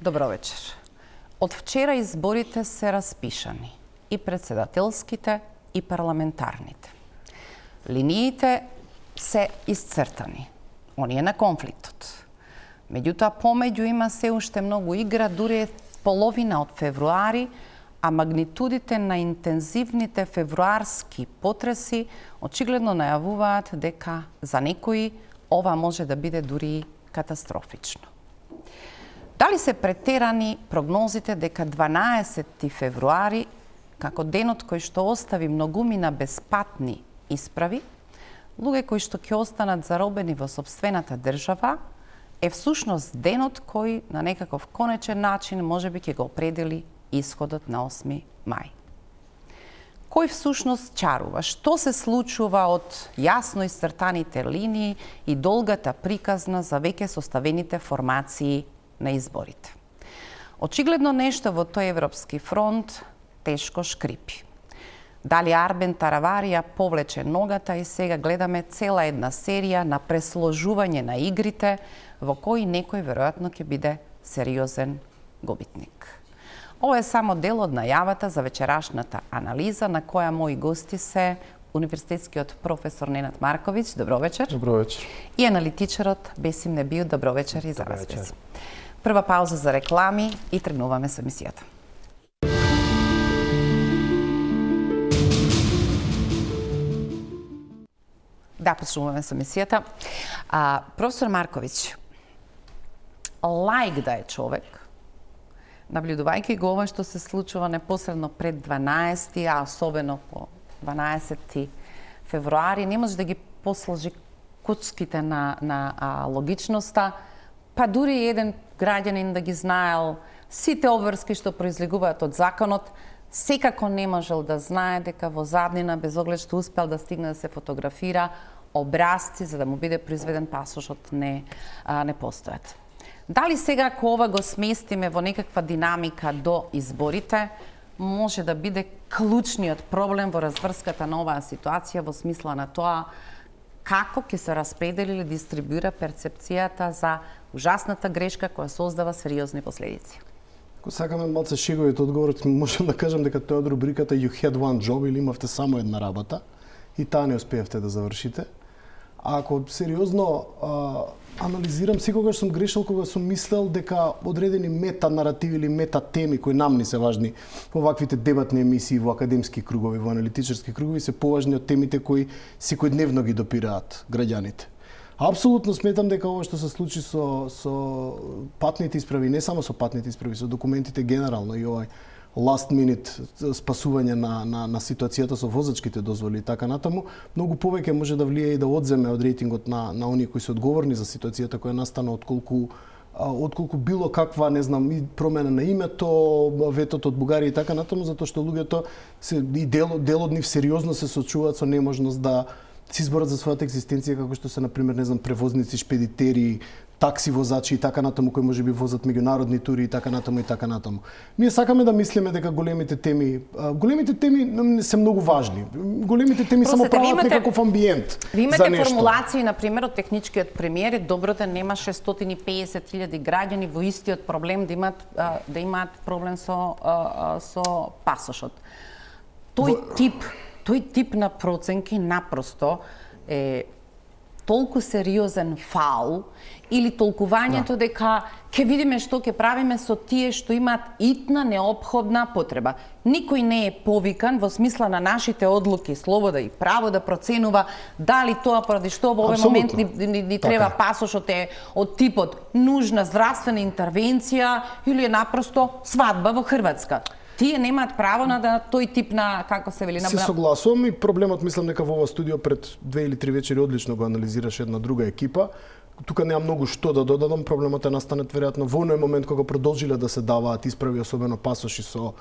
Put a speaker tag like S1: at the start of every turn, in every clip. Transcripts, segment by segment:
S1: Добро вечер. Од вчера изборите се распишани. И председателските, и парламентарните. Линиите се исцртани. Оние на конфликтот. Меѓутоа, помеѓу има се уште многу игра, дури е половина од февруари, а магнитудите на интензивните февруарски потреси очигледно најавуваат дека за некои ова може да биде дури катастрофично. Дали се претерани прогнозите дека 12 февруари, како денот кој што остави многумина беспатни исправи, луѓе кои што ќе останат заробени во сопствената држава, е всушност денот кој на некаков конечен начин можеби ќе го определи исходот на 8 мај. Кој всушност чарува? Што се случува од јасно исцртаните линии и долгата приказна за веќе составените формации на изборите? Очигледно нешто во тој Европски фронт тешко шкрипи. Дали Арбен Тараварија повлече ногата и сега гледаме цела една серија на пресложување на игрите во кои некој веројатно ќе биде сериозен губитник. Ова е само дел од најавата за вечерашната анализа на која мои гости се универзитетскиот професор Ненад Марковиќ, добро вечер.
S2: Добро вечер.
S1: И аналитичарот Бесим Небију, добро вечер и за вас, Бесим. Прва пауза за реклами и тргнуваме со емисијата. Да, почнуваме со емисијата. Професор Марковиќ, лаик да е човек, наблюдувајќи го ова што се случува непосредно пред 12, а особено по 12 февруари, не може да ги посложи куцките на логичноста, па дури еден граѓанин да ги знаел сите обврски што произлегуваат од законот, секако не можел да знае дека во заднина, без оглед што успел да стигне да се фотографира, образци за да му биде произведен пасошот не постојат. Дали сега, ако ова го сместиме во некаква динамика до изборите, може да биде клучниот проблем во разврската на оваа ситуација во смисла на тоа како ќе се распредели или дистрибуира перцепцијата за ужасната грешка која создава сериозни последици?
S2: Ако сакаме малце шеговит одговор, можам да кажам дека тоа од рубриката You had one job или имавте само една работа и таа не успеевте да завршите. А ако сериозно анализирам, секогаш сум грешил кога сум мислел дека одредени мета наративи или мета теми кои нам ни се важни во ваквите дебатни емисии во академски кругови, во аналитичарски кругови се поважни од темите кои секојдневно ги допираат граѓаните. Апсолутно сметам дека ова што се случи со патните исправи, не само со патните исправи, со документите генерално и овај last minute спасување на ситуацијата со возачките дозволи и така натаму, многу повеќе може да влие и да одземе од рейтингот на оние кои се одговорни за ситуацијата која настана отколку било каква, не знам, и промена на името, ветото од Бугарија и така натаму, затоа што луѓето и дел од нив сериозно се соочуваат со неможност да се изборат за својата екзистенција, како што се, например, не знам, превозници, шпедитери, такси возачи и така натаму, кои можеби возат меѓународни тури и така натаму и така натаму. Ние сакаме да мислиме дека големите теми се многу важни. Големите теми само прават некаков амбиент за нешто.
S1: Ви имате формулации, например, од техничкиот премиер, добро да немаше 150.000 граѓани во истиот проблем да имаат проблем со пасошот. Тој тип на проценки напросто е толку сериозен фаул или толкувањето дека ќе видиме што ќе правиме со тие што имаат итна неопходна потреба. Никој не е повикан во смисла на нашите одлуки, слобода и право да проценува дали тоа поради што во овој момент ни треба пасошот е од типот нужна здравствена интервенција или е напросто свадба во Хрватска. Тие немаат право на тој тип на, како се вели, на...
S2: Се согласувам и проблемот, мислам дека во ова студио пред 2 или 3 вечери одлично го анализираше една друга екипа. Тука нема многу што да додадам, проблемот е настанет веројатно во оној момент кога продолжиле да се даваат исправи, особено пасоши со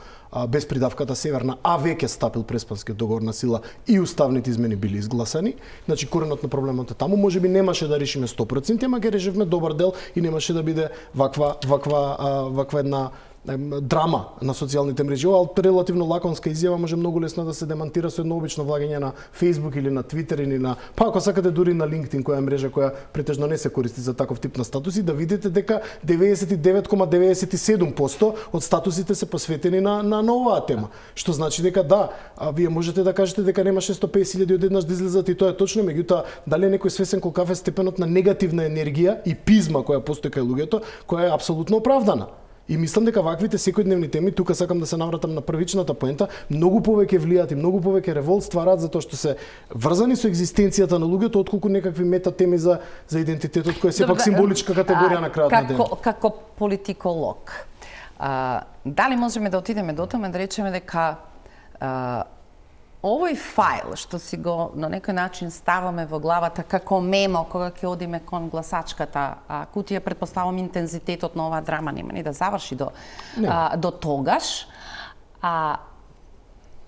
S2: без придавката северна, а веќе стапил преспанскиот договор на сила и уставните измени били изгласани. Значи коренот на проблемот е таму, можеби немаше да решиме 100%, ама ќе решивме добар дел и немаше да биде ваква една драма на социјалните мрежи. Ова релативно лаконска изјава може многу лесно да се демантира со едно обично влагање на Facebook или на Twitter или на, па ако сакате дури на LinkedIn, која е мрежа која претежно не се користи за таков тип на статуси, да видите дека 99,97% од статусите се посветени на оваа тема. Што значи дека да, вие можете да кажете дека нема 650.000 одеднаш да излезат и тоа е точно, меѓутоа дали е некој свесен колкав е степенот на негативна енергија и пизма која постои кај луѓето, која е апсолутно оправдана. И мислам дека ваквите секојдневни теми, тука сакам да се навратам на првичната поента, многу повеќе влијаат и многу повеќе револт ствараат затоа што се врзани со екзистенцијата на луѓето отколку некакви мета теми за идентитетот кој е сепак символичка категорија на крајот на денот.
S1: Како политиколог, дали можеме да отидеме до томе да речеме дека овој файл што си го на некој начин ставаме во главата како мемо кога ќе одиме кон гласачката кутија, претпоставам интензитетот на оваа драма нема ни да заврши до тогаш,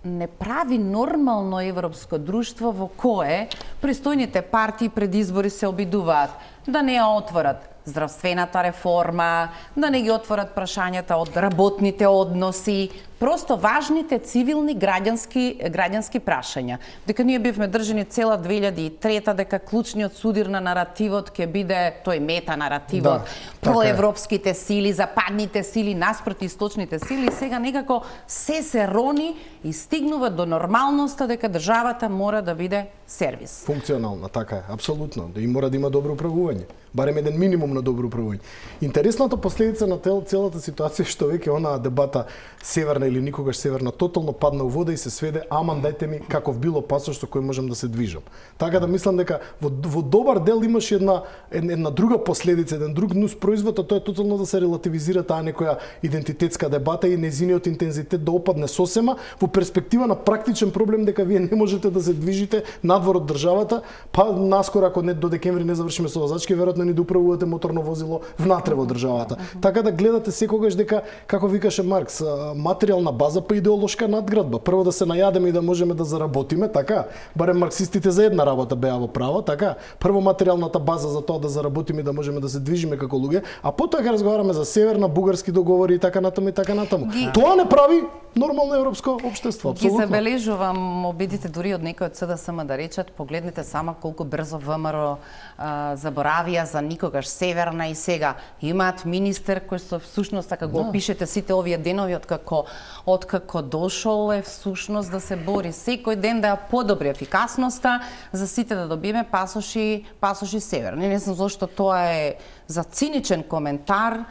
S1: не прави нормално европско друштво во кое пристојните партии пред избори се обидуваат да не ја отворат здравствената реформа, да не ги отворат прашањата од работните односи, просто важните цивилни граѓански прашања. Дека ние бивме држани цела 2003 дека клучниот судир на наративот ќе биде тој мета наративот, проевропските сили, западните сили наспроти источните сили, и сега некако се рони и стигнува до нормалноста дека државата мора да биде сервис.
S2: Функционална, така е, апсолутно. И мора да има добро управување. Барем еден минимум на добро управување. Интересната последица на целата ситуација е што веќе онаа дебата северна или никогаш северна тотално падна у вода и се сведе аман дајте ми каков било пасош со кој можам да се движам. Така да мислам дека во добар дел имаше една друга последица, еден друг нус производ, а тоа е тотално да се релативизира таа некоја идентитетска дебата и незиниот интензитет да опадне сосема во перспектива на практичен проблем дека вие не можете да се движите надвор од државата, па наскоро ако не до декември не завршиме со возачки, веројатно ни да управувате моторно возило внатре во државата. Така да гледате секогаш дека, како викаше Маркс, материјална база па идеолошка надградба. Прво да се најадеме и да можеме да заработиме, така? Барем марксистите за една работа беа во право, така? Прво материјалната база за тоа да заработиме и да можеме да се движиме како луѓе, а потоа ќе разговараме за северна, бугарски договори и така натаму и така натаму. Тоа не прави нормално европско општество, апсолутно.
S1: Ги забележувам обидите дури од некој од СДСМ да речат, погледнете само колку брзо ВМРО заборавија за никогаш северна и сега имаат министер кој со всушност така го опишете сите овие денови откако дошол е всушност да се бори секој ден да ја подобри ефикасноста за сите да добиеме пасоши северни. Не знам зошто тоа е за циничен коментар,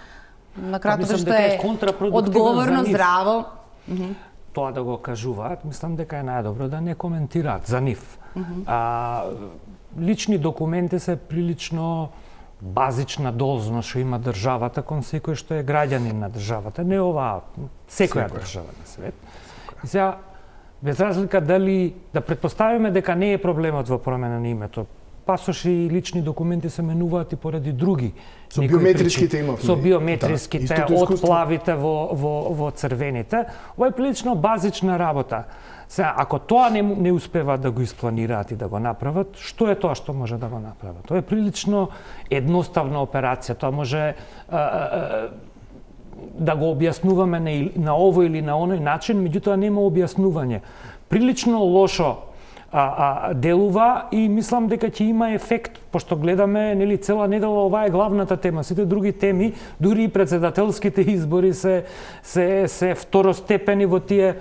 S1: на кратко што е одговорно, здраво.
S3: Тоа да го кажуваат, мислам дека е најдобро да не коментираат за нив. Лични документи се прилично базична должност што има државата кон секој што е граѓанин на државата, не оваа, секоја држава на свет. И сега, без разлика дали да претпоставиме дека не е проблемот во промена на името, пасоши и лични документи се менуваат и поради други.
S2: Со биометриските имавме.
S3: Со биометриските, од плавите во црвените. Ова е прилично базична работа. Сега, ако тоа не успеваат да го испланираат и да го направат, што е тоа што може да го направат? Тоа е прилично едноставна операција. Тоа може да го објаснуваме на овој или на оној начин, меѓутоа нема објаснување. Прилично лошо делува и мислам дека ќе има ефект, пошто гледаме нели цела недела ова е главната тема. Сите други теми, дури и председателските избори се второстепени во тие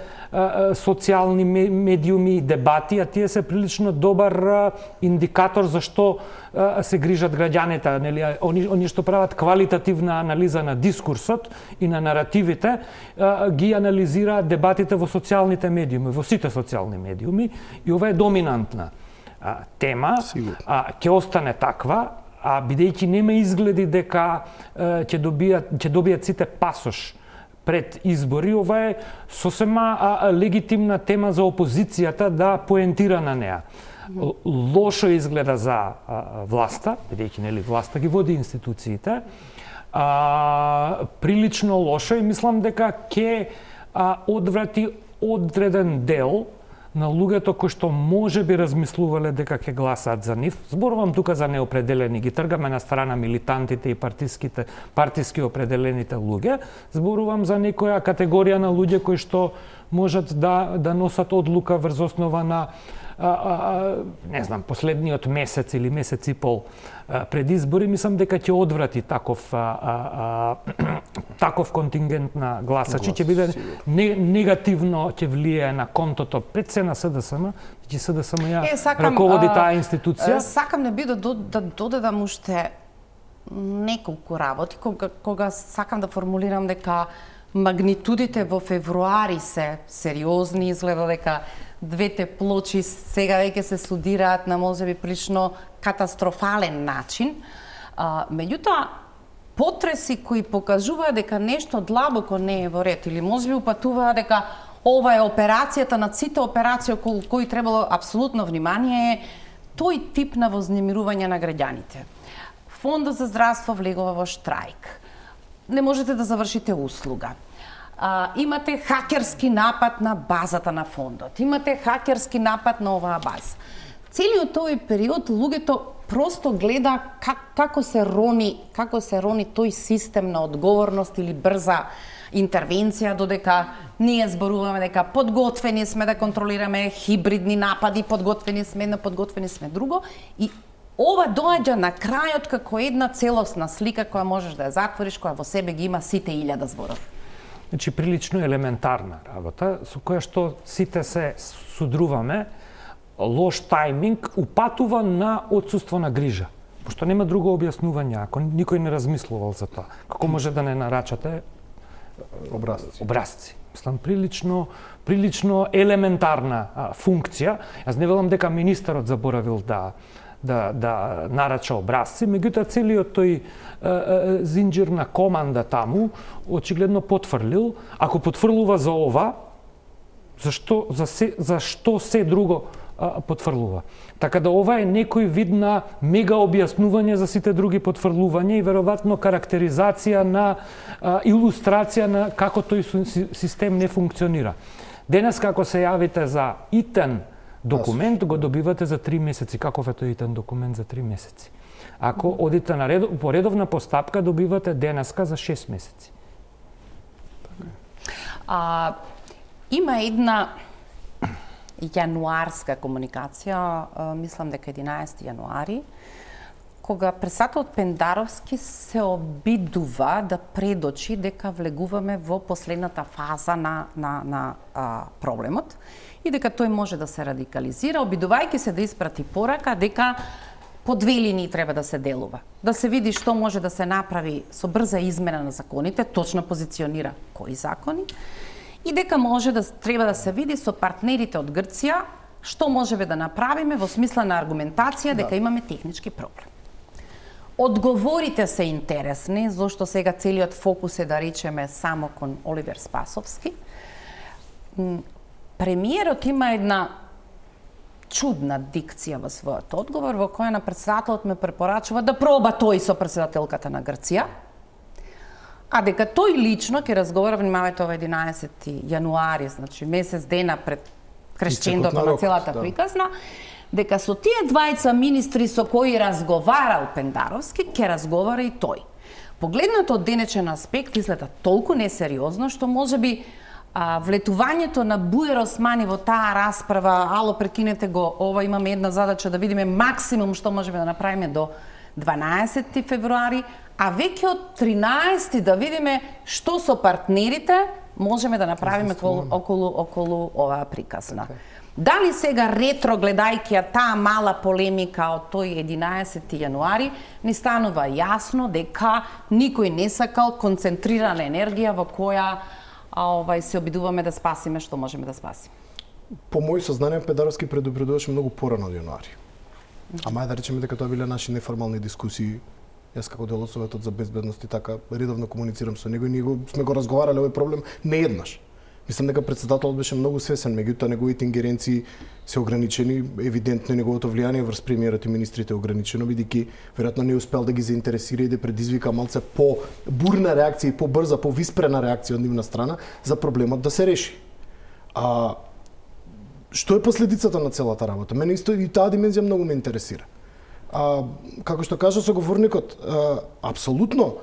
S3: социјални медиуми и дебати, а тие се прилично добар индикатор за што се грижат граѓаните, нели они што прават квалитативна анализа на дискурсот и на наративите, ги анализираат дебатите во социјалните медиуми, во сите социјални медиуми, и ова е доминантна тема, ќе остане таква, бидејќи нема изгледи дека ќе добијат сите пасош пред избори. Ова е сосема легитимна тема за опозицијата да поентира на неа. Лошо изгледа за власта, бидејќи нели власта ги води институциите, прилично лошо, и мислам дека ќе одврати одреден дел на луѓето кои што можеби размислувале дека ќе гласаат за нив. Зборувам тука за неопределени, ги тргаме на страна милитантите и партиски определените луѓе. Зборувам за некоја категорија на луѓе кои што можат да носат одлука врз основа на не знам, последниот месец или месец и пол пред избори, мислам дека ќе одврати таков контингент на гласачи, ќе биде негативно, ќе влијае на контото пред се на СДСМ, ќе СДСМ ја раководи таа институција.
S1: Сакам не би да додадам уште неколку работи, кога сакам да формулирам дека магнитудите во февруари се сериозни, изгледа дека двете плочи сега веќе се студираат на можеби прилично катастрофален начин. Меѓутоа, потреси кои покажуваат дека нешто длабоко не е во ред или можеби упатуваат дека ова е операцијата на сите операции околу кои требало апсолутно внимание, е тој тип на вознемирување на граѓаните. Фондот за здравство влегува во штрајк. Не можете да завршите услуга. Имате хакерски напад на базата на фондот. Имате хакерски напад на оваа база. Целиот тој период луѓето просто гледа како се рони тој систем на одговорност или брза интервенција, додека ние зборуваме дека подготвени сме да контролираме хибридни напади, подготвени сме друго, и ова доаѓа на крајот како една целосна слика која можеш да ја затвориш, која во себе ги има сите 1000 зборови.
S3: Значи, прилично елементарна работа, со која што сите се судруваме, лош тајминг упатува на отсуство на грижа. Пошто нема друго објаснување, ако никој не размислувал за тоа. Како може да не нарачате образци? Мислам, прилично елементарна функција. Јас не велам дека министерот заборавил да нарача образци, меѓутоа целиот тој зинџир на команда таму очигледно потврлил. Ако потврлува за ова, за што се друго потврлува? Така да ова е некој вид на мега објаснување за сите други потврлувања и веројатно карактеризација на илустрација на како тој систем не функционира. Денес како се јавите за итен документ, го добивате за 3 месеци. Каков е тој итен документ за 3 месеци? Ако одите по редовна постапка, добивате денеска за 6 месеци.
S1: Има една јануарска комуникација, мислам дека 11 јануари, кога председателот Пендаровски се обидува да предочи дека влегуваме во последната фаза на проблемот и дека тој може да се радикализира, обидувајќи се да испрати порака дека по 2 линии треба да се делува. Да се види што може да се направи со брза измена на законите, точно позиционира кои закони, и дека треба да се види со партнерите од Грција што можеме да направиме во смисла на аргументација дека имаме технички проблем. Одговорите се интересни, зашто сега целиот фокус е да речеме само кон Оливер Спасовски. Премиерот има една чудна дикција во својот одговор, во која на председателот ме препорачува да проба тој со председателката на Грција, а дека тој лично ќе разговара, внимавајте, ова 11 јануари, значи месец дена пред крещендото на целата приказна, дека со тие двајца министри со кои разговарал Пендаровски, ќе разговара и тој. Погледнато од денечен аспект изгледа толку несериозно, што можеби влетувањето на Буер Османи во таа расправа, ало прекинете го, ова имаме една задача да видиме максимум што можеме да направиме до 12 февруари, а веќе од 13 да видиме што со партнерите можеме да направиме околу оваа приказна. Дали сега ретро гледајќи таа мала полемика од тој 11 јануари, ни станува јасно дека никој не сакал концентрирана енергија во која се обидуваме да спасиме што можеме да спасиме.
S2: По мој сознание, Пендаровски предупредуваше многу порано од јануари. Ама да речеме дека тоа биле наши неформални дискусии. Јас како дел од Советот за безбедност и така редовно комуницирам со него и ние сме го разговарале овој проблем не еднаш. Мислам дека председателот беше многу свесен, меѓутоа неговите ингеренции се ограничени, евидентно неговото влијание врз премиерот и министрите е ограничено, бидејќи веројатно не успел да ги заинтересира и да предизвика малце по бурна реакција и побрза, повиспрена реакција од нивна страна за проблемот да се реши. што е последицата на целата работа? Мене исто и таа димензија многу ме интересира. Како што кажа соговорникот, апсолутно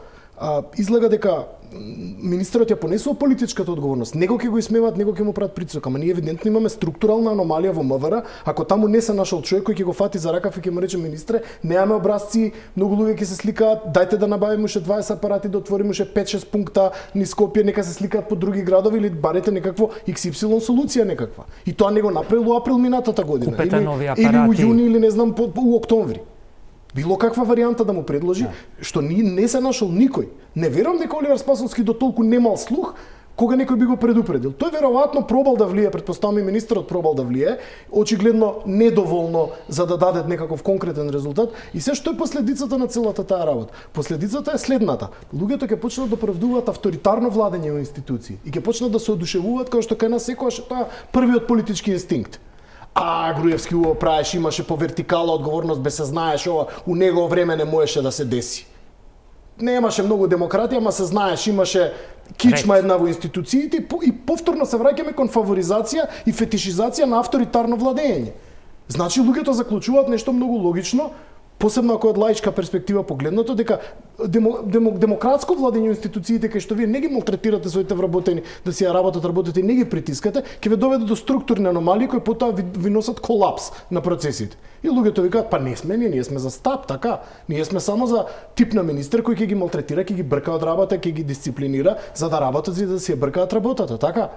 S2: излага дека министерот ја понесува политичката одговорност. Него ќе го исмеваат, него ќе му прават притисок, ама ние евидентно имаме структурална аномалија во МВР. Ако таму не се нашол човек кој ќе го фати за ракав и ќе му рече министре, немаме образци, многу луѓе ќе се сликаат, дајте да набавиме уште 20 апарати, да отвориме уште 5-6 пункта низ Скопје, нека се сликаат по други градови или барете некакво XY солуција некаква. И тоа не го направил во април минатата година.
S3: Купете нови апарати.
S2: Или во јуни или не знам у октомври. Било каква варијанта да му предложи, што не се нашол никој. Не верувам дека Оливер Спасовски до толку немал слух кога некој би го предупредил. Тој веројатно пробал да влие, претпоставам и министерот пробал да влие, очигледно недоволно за да даде некаков конкретен резултат. И се што е последицата на целата таа работа? Последицата е следната. Луѓето ќе почнат да оправдуваат авторитарно владење во институции и ќе почнат да се одушевуваат како што кај нас секогаш тоа првиот политички инстинкт. Груевски ова правеше, имаше по вертикала одговорност, бе се знаеш ова, у негово време не можеше да се деси. Немаше многу демократија, ама се знаеш, имаше кичма една во институциите и повторно се враќаме кон фаворизација и фетишизација на авторитарно владење. Значи луѓето заклучуваат нешто многу логично, посебно ако од лаичка перспектива погледнато, дека демократско владење институциите кај што вие не ги малтретирате своите вработени да си ја работите и не ги притискате, ќе ве доведе до структурни аномалии кои потоа ви носат колапс на процесите. И луѓето викаат, па не сме ние сме за стап, така. Ние сме само за тип на министер кој ќе ги малтретира, ќе ги брка од работа, ќе ги дисциплинира за да работат и да си ја бркаат работата, така.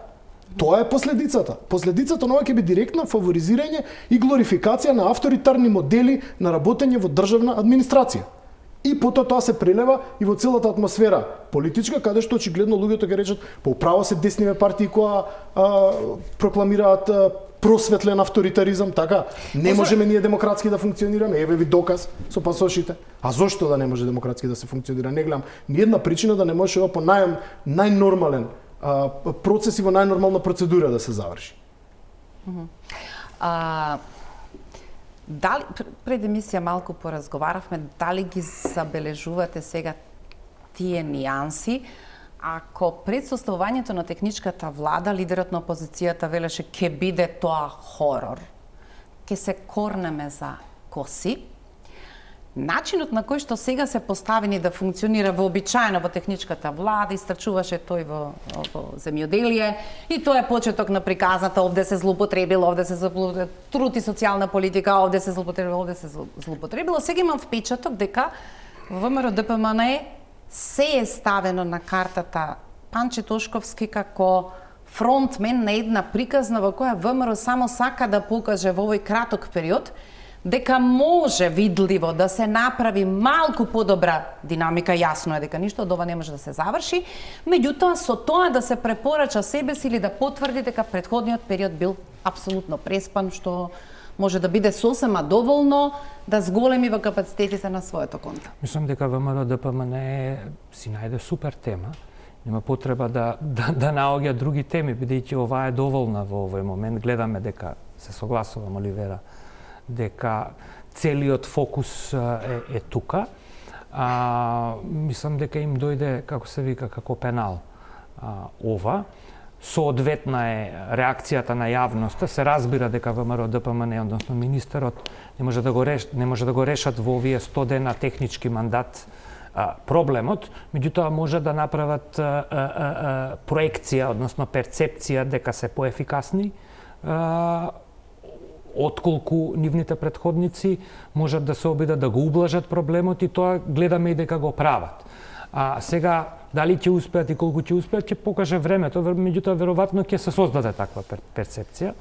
S2: Тоа е последицата. Последицата на ова ќе би директно фаворизирање и глорификација на авторитарни модели на работење во државна администрација. И потоа тоа се прелева и во целата атмосфера политичка, каде што очигледно луѓето ќе речат, па управо се десниве партии кои прокламираат просветлен авторитаризам, така. Не можеме ние демократски да функционираме, еве ви доказ со пасошите. А зошто да не може демократски да се функционира? Не гледам ни една причина да не може ова по најнормален процес и во најнормална процедура да се заврши.
S1: Дали пред емисија малку поразговаравме, дали ги забележувате сега тие нијанси? Ако пред составувањето на техничката влада лидерот на опозицијата велеше ќе биде тоа хорор, ќе се корнеме за коси, начинот на кој што сега се поставени да функционира вообичаено во техничката влада, истрчуваше тој во земјоделие и тоа е почеток на приказната, овде се злоупотребило, овде се злоупотребило, труд и социјална политика, овде се злоупотребило, овде се злоупотребило. Сега имам впечаток дека во ВМРО ДПМН се е ставено на картата Панче Тошковски како фронтмен на една приказна во која ВМРО само сака да покаже во овој краток период дека може видливо да се направи малку подобра динамика, јасно е дека ништо од ова не може да се заврши, меѓутоа со тоа да се препорача себе си или да потврди дека претходниот период бил апсолутно преспан, што може да биде сосема доволно да зголеми во капацитетите на своето конто.
S3: Мислам дека ВМРО ДПМН си најде супер тема. Нема потреба да наоѓа други теми, бидејќи ова е доволна во овој момент. Гледаме дека се согласувам, Оливера, дека целиот фокус е тука. Мислам дека им дојде, како се вика, како пенал ова. Соодветна е реакцијата на јавноста. Се разбира дека ВМРО ДПМН, односно министерот, не може да го решат во овие 100 дена технички мандат проблемот, меѓутоа може да направат проекција, односно перцепција дека се поефикасни, отколку нивните претходници можат да се обидат да го ублажат проблемот и тоа гледаме и дека го прават. Сега, дали ќе успеат и колку ќе успеат, ќе покаже времето, меѓутоа веројатно ќе се создаде таква перцепција.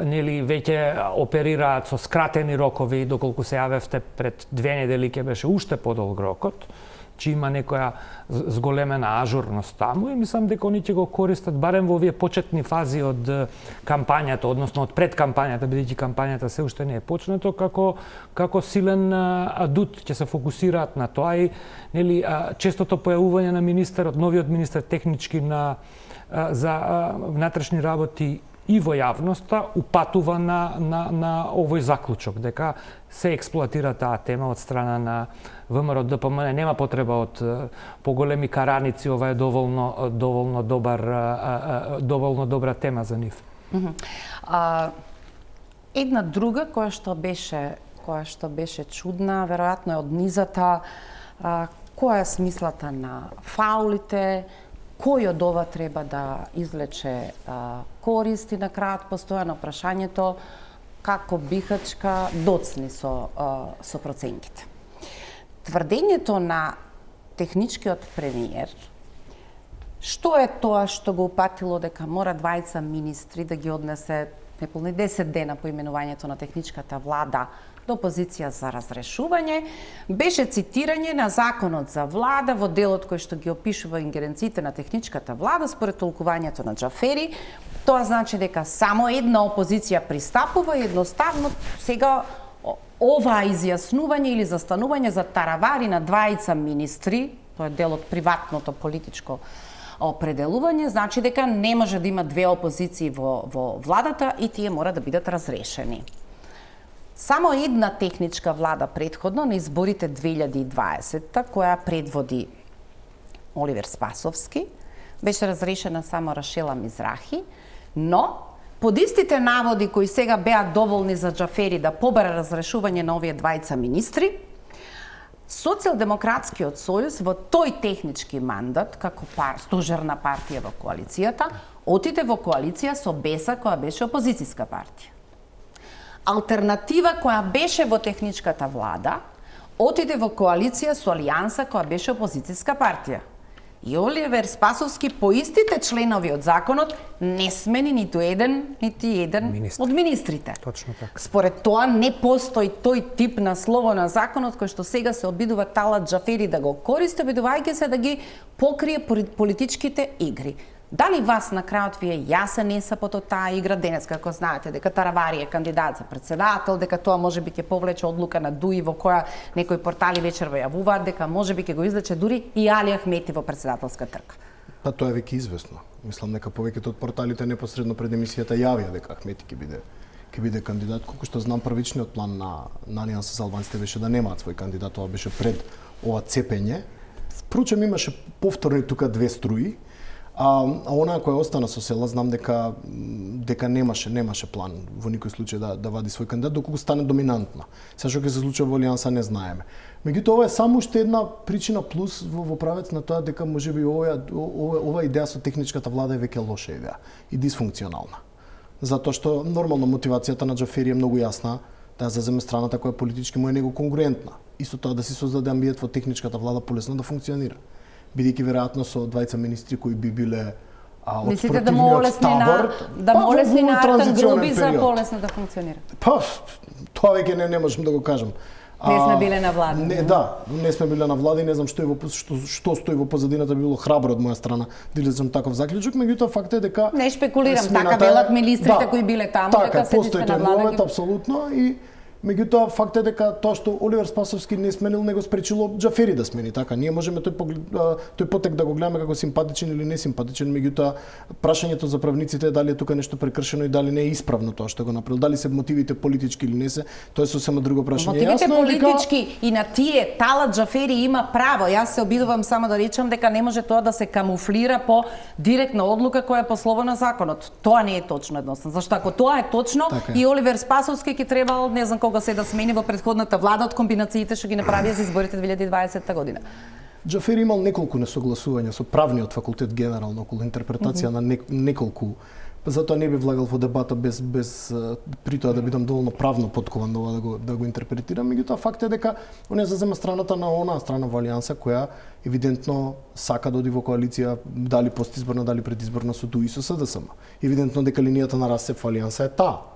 S3: Нели веќе оперираат со скратени рокови, доколку се јавевте пред 2 недели ќе беше уште подолг рокот, че има некоја зголемена ажурност таму и мислам дека они ќе го користат барем во овие почетни фази од кампањата, односно од предкампањата, бидејќи кампањата се уште не е почнато, како силен адут ќе се фокусираат на тоа и нели честото појавување на министерот, новиот министер технички за внатрешни работи и во јавноста упатува на овој заклучок, дека се експлоатира таа тема од страна на ВМРО ДПМН. Нема потреба од поголеми караници, ова е доволно добра тема за нив.
S1: Една друга која што беше чудна, веројатно е од низата, која е смислата на фаулите, кој од ова треба да извлече користи, на крајот постојано прашањето како бихачка доцни со проценките. Тврдењето на техничкиот премиер, што е тоа што го упатило дека мора двајца министри да ги однесе неполни 10 дена по именувањето на техничката влада до позиција за разрешување, беше цитирање на Законот за влада во делот кој што ги опишува ингеренциите на техничката влада според толкувањето на Џафери. Тоа значи дека само една опозиција пристапува и едноставно сега ова изјаснување или застанување за таравари на двајца министри, тоа е дел од приватното политичко определување, значи дека не може да има две опозиции во владата и тие мора да бидат разрешени. Само една техничка влада претходно на изборите 2020-та, која предводи Оливер Спасовски, беше разрешена само Рашела Мизрахи, но под истите наводи кои сега беа доволни за Џафери да побара разрешување на овие двајца министри, Социјалдемократскиот сојуз во тој технички мандат, како стожерна партија во коалицијата, отиде во коалиција со БЕСА, која беше опозицијска партија. Алтернатива, која беше во техничката влада, отиде во коалиција со Алијанса, која беше опозицијска партија. И Оливер Спасовски по истите членови од законот не смени нити еден од министрите.
S3: Точно така.
S1: Според тоа не постои тој тип на слово на законот кој што сега се обидува Талат Џафери да го користи, обидувајќи се да ги покрие политичките игри. Дали вас на крајот ви е јасен есапот од таа игра денес, како знаете, дека Таравари е кандидат за председател, дека тоа можеби ќе повлече одлука на ДУИ во која некои портали вечер јавуваат, дека можеби ќе го извлече дури и Али Ахмети во председателска трка?
S2: Па тоа е веќе известно. Мислам дека повеќето од порталите непосредно пред емисијата јавија дека Ахмети ќе биде кандидат, колку што знам првичниот план на Алијанса за албанците беше да немаат свој кандидат, тоа беше пред ова цепење. Впрочем имаше повторни тука две струи. А онаа која остана со села, знам дека немаше план во никој случај да вади свој кандидат доколку стане доминантна. Се што ќе се случи во Алијанса не знаеме. Меѓутоа ова е само уште една причина плюс во правец на тоа дека можеби ова идеја со техничката влада е веќе лоша идеја и дисфункционална. Затоа што нормално мотивацијата на Џафери е многу јасна, да заземе страната која политички му е него конгруентна. Исто тоа да си создаде амбиент во техничката влада полесно да функционира. Бидејќи веројатно со двајца министри кои би биле од спротивниот табор,
S1: да му олесни на Артан Груби за полесно да функционира.
S2: Па, тоа веќе не можам да го кажам.
S1: Не сме биле на влада.
S2: Не сме биле на влада и не знам што стои во позадината, би било храбро од моја страна да излезам таков заклучок, меѓутоа факт е дека
S1: не шпекулирам, така велат министрите кои биле таму, дека се
S2: постои тој момент апсолутно и меѓутоа факт е дека тоа што Оливер Спасовски не сменил, него спречило Џафери да смени, така. Ние можеме тој потек да го гледаме како симпатичен или несимпатичен, меѓутоа прашањето за правниците е дали е тука нешто прекршено и дали не е исправно тоа што го направил, дали се мотивите политички или не се, тоа е сосема друго прашање.
S1: Мотивите политички и на тие Талат Џафери има право. Јас се обидувам само да речам дека не може тоа да се камуфлира по директна одлука која е по слово на законот. Тоа не е точно едноставно. Зашто ако тоа е точно,
S2: така
S1: и Оливер Спасовски ќе требал не знам кога се да смени во претходната влада од комбинациите што ги направија за изборите 2020 година.
S2: Џафери имал неколку несогласувања со правниот факултет генерално околу интерпретација на неколку. Затоа не би влагал во дебата без при тоа да бидам доволно правно подкован да го интерпретирам. Меѓутоа факт е дека он е зазема страната на онаа страна во Алијанса која евидентно сака да оди во коалиција дали постизборна, дали предизборна со ДУИ и со СДСМ. Евидентно дека линијата на расцеп во Алијанса е таа.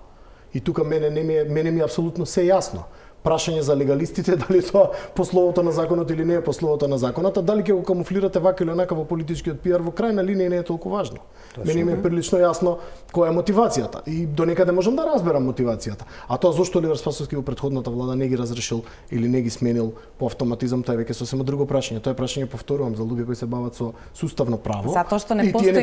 S2: И тука мене ми е апсолутно се јасно. Прашање за легалистите, дали тоа по словото на законот или не е по словото на законот, дали ќе го камуфлирате вака или онака во политичкиот пиар, во крајна линија не е толку важно. Мене ми е прилично јасно која е мотивацијата и до некаде можам да разберам мотивацијата. А тоа зошто Оливер Спасовски во претходната влада не ги разрешил или не ги сменил по автоматизам, тоа е веќе сосема друго прашање. Тоа е прашање, повторувам, за луѓе кои се бават со суставно право.
S1: Затоа што не постои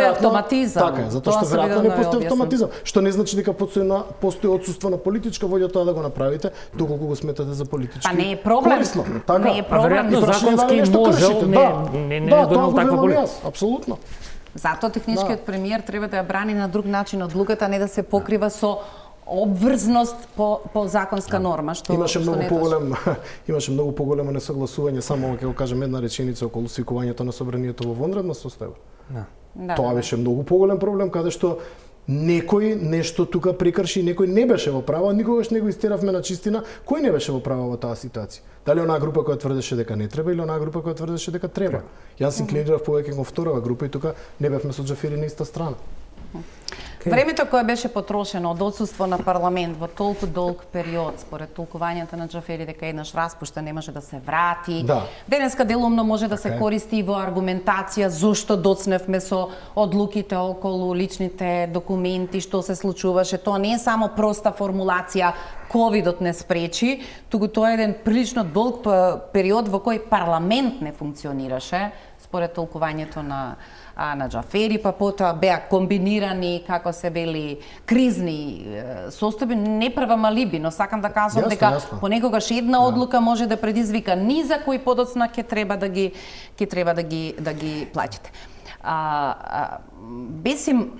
S1: автоматизам.
S2: Така, затоа што веројатно не постои автоматизам, што не значи дека постои отсуство на политичка волја тоа да го направите, доколку го сметате за политички.
S1: Па не е проблем.
S2: Корисно, така.
S1: Не е проблем.
S3: Законски можел, не донел таква политика.
S2: Апсолутно.
S1: Затоа техничкиот премиер треба да ја брани на друг начин одлуката, не да се покрива со обврзност по законска норма, што
S2: имаше
S1: што
S2: многу
S1: не
S2: поголем имаше многу поголемо несогласување, само ќе го кажем една реченица околу свикувањето на собранието во вонредна состојба. Тоа беше многу поголем проблем, каде што некој нешто тука прекрши, некој не беше во право, никогаш не го истеравме на чистина, кој не беше во право во таа ситуација. Дали онаа група која тврдеше дека не треба или онаа група која тврдеше дека треба. Јас се инклинирав повеќе кон втората група и тука не бевме со Џафери на иста страна.
S1: Времето кое беше потрошено од отсуство на парламент во толку долг период, според толкувањата на Џафери дека еднаш распуштен не може да се врати.
S2: Да.
S1: Денеска делумно може да се користи и во аргументација зошто доцневме со одлуките околу личните документи, што се случуваше. Тоа не е само проста формулација ковидот не спречи, туку тоа е еден прилично долг период во кој парламент не функционираше, според толкувањето на Џафери, па потоа беа комбинирани, како се вели, кризни состојби. Не правам алиби, но сакам да кажам дека понекогаш една одлука може да предизвика низа кои подоцна ќе треба да ги плаќате. Бесим,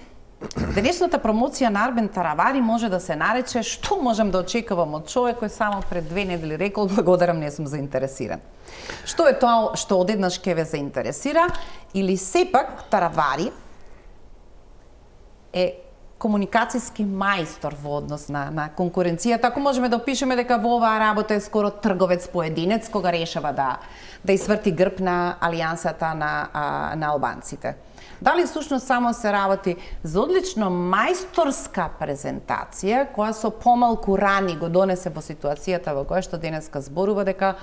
S1: денешната промоција на Арбен Таравари може да се нарече што можам да очекувам од човек кој само пред 2 недели рекол благодарам, не сум заинтересиран. Што е тоа што одеднаш ќе ве заинтересира или сепак Таравари е комуникацијски мајстор во однос на конкуренцијата, ако можеме да опишеме дека во оваа работа е скоро трговец поединец кога решава да изврти грб на алијансата на албанците. Дали всушност само се работи за одлично мајсторска презентација која со помалку рани го донесе во ситуацијата во која што денеска зборува дека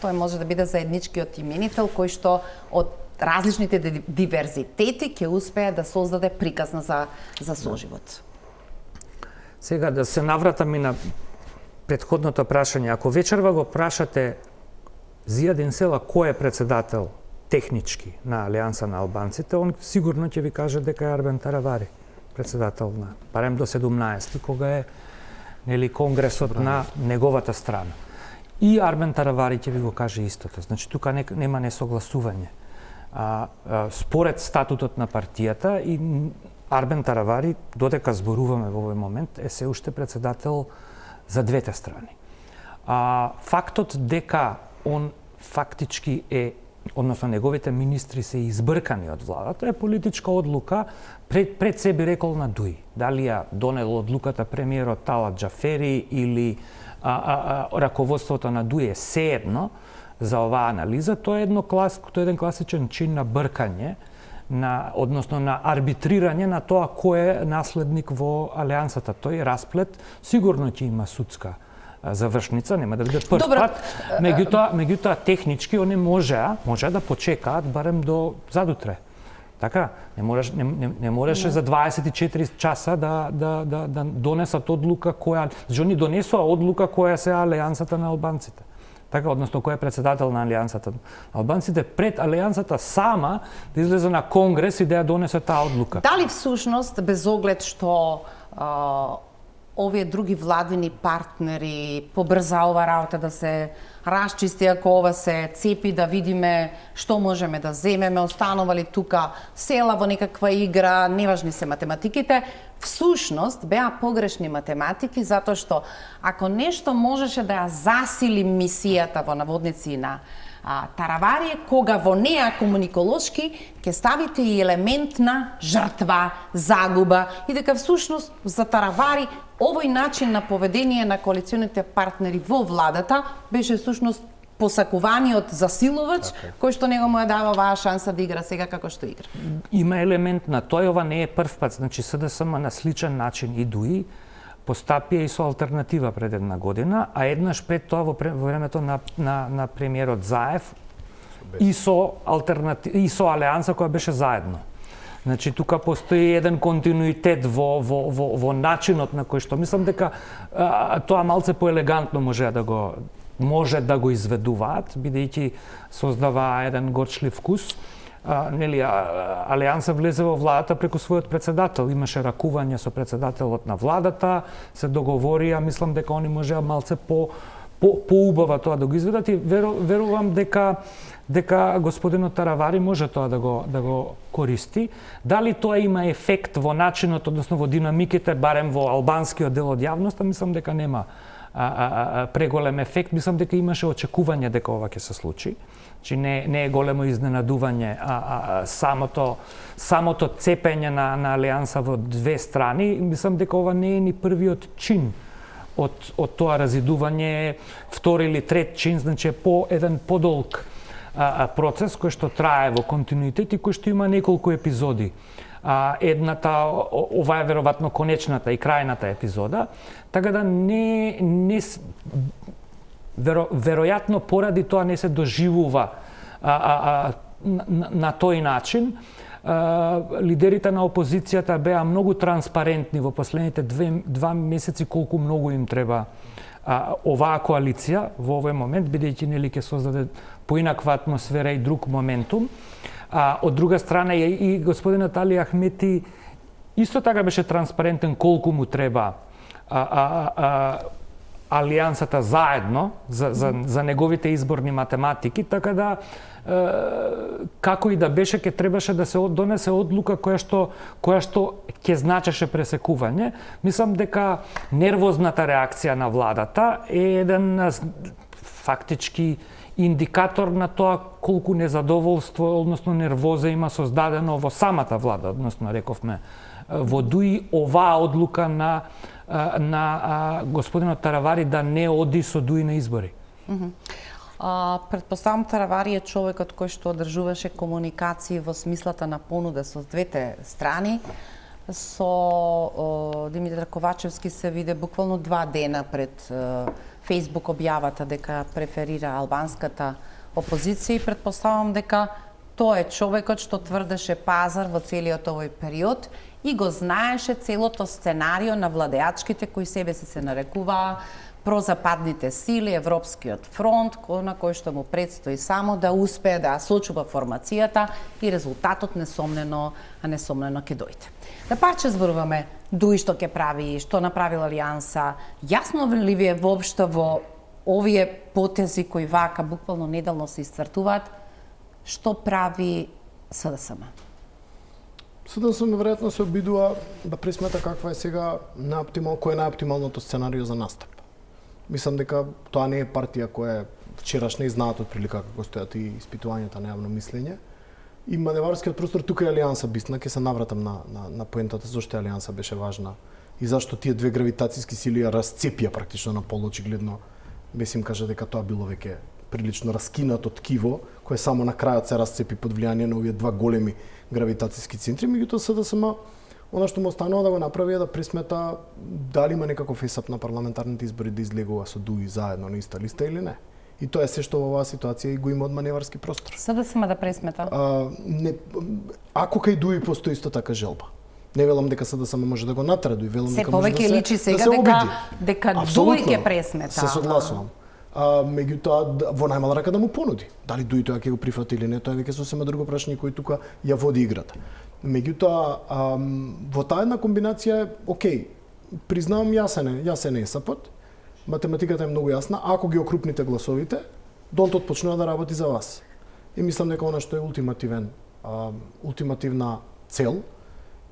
S1: тој може да биде заедничкиот именител кој што од различните диверзитети ќе успее да создаде приказна за соживот.
S3: Сега да се навратам и на претходното прашање. Ако вечерва го прашате Зијадин Села кој е председател технички на Алијанса на албанците, он сигурно ќе ви каже дека е Арбен Таравари, председател на барем до 17 кога е конгресот на неговата страна. И Арбен Таравари ќе ви го каже истото. Значи тука нема несогласување. Според статутот на партијата и Арбен Таравари, додека зборуваме во овој момент, е се уште председател за двете страни. Фактот дека он фактички е, односно неговите министри се избркани од владата, е политичка одлука, пред себе рекол на Дуи. Дали ја донел одлуката премиерот Талат Џафери или раководството на Дуи е сеедно за оваа анализа, тоа е еден класичен чин на бркање, односно на арбитрирање на тоа кој е наследник во алијансата. Тој расплет сигурно ќе има судска завршница, нема да биде прв пат. Меѓутоа технички они може да почекаат барем до задутре. Така, не можеше за 24 часа да донесат одлука која, они донесоа одлука која се алијансата на албанците. Така, односно кој е председател на алијансата на албанците, пред алијансата сама да излезе на конгрес и да ја донесе таа одлука.
S1: Дали всушност, без оглед што овие други владини партнери побрза ова работа да се расчисти, ако ова се цепи, да видиме што можеме да земеме, останували тука села во некаква игра, неважни се математиките, всушност беа погрешни математики, затоа што ако нешто можеше да ја засили мисијата во наводници на Таравари, кога во неа комуниколошки ќе ставите и елемент на жртва, загуба и дека всушност за Таравари овој начин на поведение на коалиционите партнери во владата беше всушност посакуваниот засилувач кој што него му ја дава оваа шанса да игра сега како што игра.
S3: Има елемент на тој, ова не е прв пат, значи СДСМ на сличен начин и Дуи постапија и со алтернатива пред една година, а еднаш пред тоа во времето на премиерот Заев и со алијанса која беше заедно. Значи тука постои еден континуитет во начинот на кој што мислам дека тоа малце поелегантно може да го изведуваат, бидејќи создава еден горчлив вкус. Алијанса влезе во владата преку својот председател. Имаше ракување со председателот на владата, се договорија, мислам дека они можеа малце поубава тоа да го изведат и верувам дека господинот Таравари може тоа да го користи. Дали тоа има ефект во начинот, односно во динамиките, барем во албанскиот дел од јавноста, мислам дека нема преголем ефект. Мислам дека имаше очекување дека ова ќе се случи. Значи не е големо изненадување, самото цепење на алијанса во две страни. Мислам дека ова не е ни првиот чин од тоа разидување, втори или трет чин, значи еден подолг процес кој што трае во континуитет и кој што има неколку епизоди. Ова е веројатно конечната и крајната епизода, така да веројатно поради тоа не се доживува на тој начин. Лидерите на опозицијата беа многу транспарентни во последните 2 месеци колку многу им треба оваа коалиција во овој момент, бидејќи нели ќе создаде поинаква атмосфера и друг моментум. Од друга страна и господинот Али Ахмети исто така беше транспарентен колку му треба алијансата заедно за неговите изборни математики, така да како и да беше ќе требаше да се донесе одлука која што ќе значеше пресекување. Мислам дека нервозната реакција на владата е еден фактички индикатор на тоа колку незадоволство, односно нервоза има создадено во самата влада, односно рековме во ДУИ оваа одлука на господинот Таравари да не оди со ДУИ на избори.
S1: Предпоставам Таравари е човекот кој што одржуваше комуникации во смислата на понуда со двете страни. Со Димитар Ковачевски се виде буквално 2 дена пред Фејсбук објавата дека преферира албанската опозиција и предпоставам дека тоа е човекот што тврдеше пазар во целиот овој период и го знаеше целото сценарио на владеачките кои себе се нарекуваа прозападните сили, Европскиот фронт, на кој што му предстои само да успее да сочува формацијата и резултатот несомнено ќе дојде. Да паче зборуваме ДУИ што ќе прави, што направила Алијанса, јасно ли ви е воопшто во овие потези кои вака буквално неделно се исцртуваат, што прави СДСМ?
S2: СДСМ веројатно се обидува да пресмета каква е сега кој е најоптималното сценарио за настап. Мислам дека тоа не е партија која вчерашна и знаат отприлика како стојат и испитувањата на јавно мислење. И маневарскиот простор тука е Алијанса бисна, ќе се навратам на поентата зашто Алијанса беше важна и зашто тие две гравитацијски сили ја расцепија практично на пол очигледно. Без им кажа дека тоа било веќе прилично раскинато ткиво кое само на крајот се расцепи под влијание на овие 2 големи гравитацијски центри, меѓутоа СДСМ она што му останува да го направи е да пресмета дали има некаков есап на парламентарните избори да излегува со ДУИ заедно на иста листа или не. И тоа е се што во оваа ситуација и го има од маневарски простор.
S1: СДСМ да пресмета?
S2: Ако кај ДУИ постои исто така желба. Не велам дека СДСМ може да го натера, велам дека може
S1: да се личи сега дека ДУИ ќе пресмета.
S2: Се согласувам. Меѓутоа во најмала рака да му понуди. Дали ДУИ тоа ќе го прифати или не, тоа е веќе сосема друго прашање кој тука ја води играта. Меѓутоа во таа една комбинација е окей. Признавам јасен е есапот. Математиката е многу јасна. Ако ги окрупните гласовите, донтот почнува да работи за вас. И мислам дека она што е ултимативна цел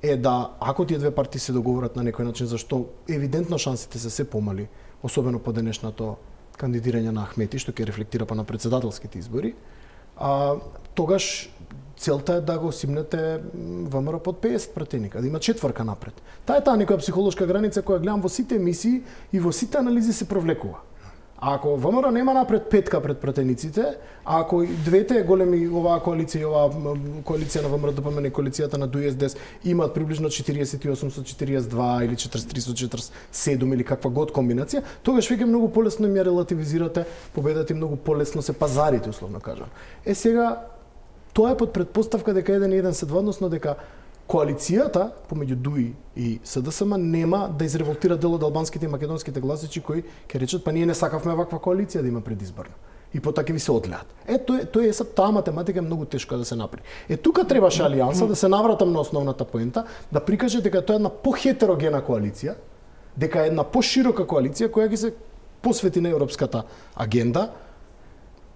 S2: е да ако тие две партии се договорат на некој начин, зашто евидентно шансите се помали, особено по денешното кандидирање на Ахмети, што ќе рефлектира па на председателските избори, тогаш целта е да го симнете ВМРО под 50 пратеника, да има 4 напред. Таа е таа некоја психолошка граница која гледам во сите емисии и во сите анализи се провлекува. А ако ВМРО нема напред 5 пред пратениците, а ако и двете големи оваа коалиција и оваа коалиција на ВМРО ДПМН и коалицијата на ДУИ СДС имаат приближно 48 со 42 или 43 со 47 или каква год комбинација, тогаш веќе многу полесно им ја релативизирате победата и многу полесно се пазарите, условно кажам. Сега тоа е под предпоставка дека 1-1 се 2, односно дека коалицијата помеѓу ДУИ и СДСМ нема да изреволтира дел од албанските и македонските гласачи кои ќе речат па ние не сакавме ваква коалиција да има предизборна. И потоа ќе ви се одлеат. Тоа е таа математика е многу тешка да се направи. Тука требаше Алијанса да се навратам на основната поента, да прикаже дека тоа е една похетерогена коалиција, дека е една поширока коалиција која ги се посвети на европската агенда.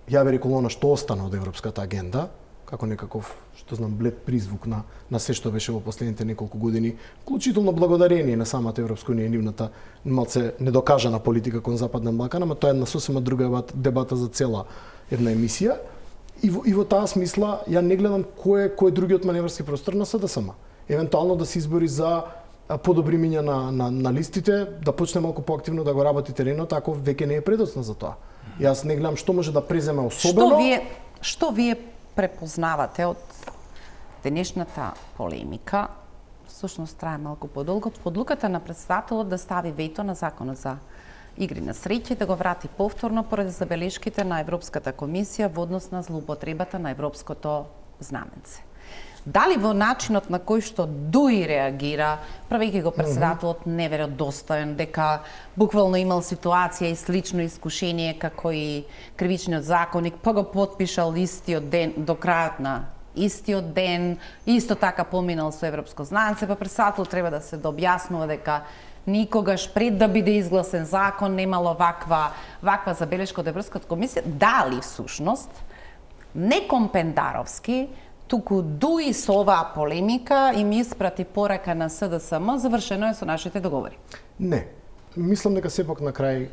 S2: Ја би рекол она што остана од европската агенда, како некаков, што знам, блед призвук на се што беше во последните неколку години, вклучително благодарение на самата Европска унија и нивната малце недокажана политика кон Западен Балкан, ама тоа е една сосема друга дебата за цела една емисија. И во таа смисла ја не гледам кој е другиот маневрски простор на СДСМ. Евентуално да се избори за подобримиња на листите, да почне малку поактивно да го работи теренот, ако веќе не е предоцна за тоа. Јас не гледам што може да преземе особено.
S1: Што вие препознавате од денешната полемика? Всушност трае малку подолго. Одлуката на претседателот да стави вето на законот за игри на среќа и да го врати повторно поради забелешките на Европската комисија во однос на злоупотребата на европското знаменце. Дали во начинот на кој што ДУИ реагира, правејќи го претседателот неверојдостоен, дека буквално имал ситуација и слично искушение како и кривичниот законник, па го потпишал истиот ден до крајот на истиот ден, исто така поминал со европско знаменце, па претседателот треба да се дообјаснува дека никогаш пред да биде изгласен закон немало ваква забелешка од Европската комисија. Дали всушност не Компендаровски, туку ДУИ со оваа полемика им испрати порака на СДСМ, завршено е со нашите договори?
S2: Не. Мислам дека сепак на крај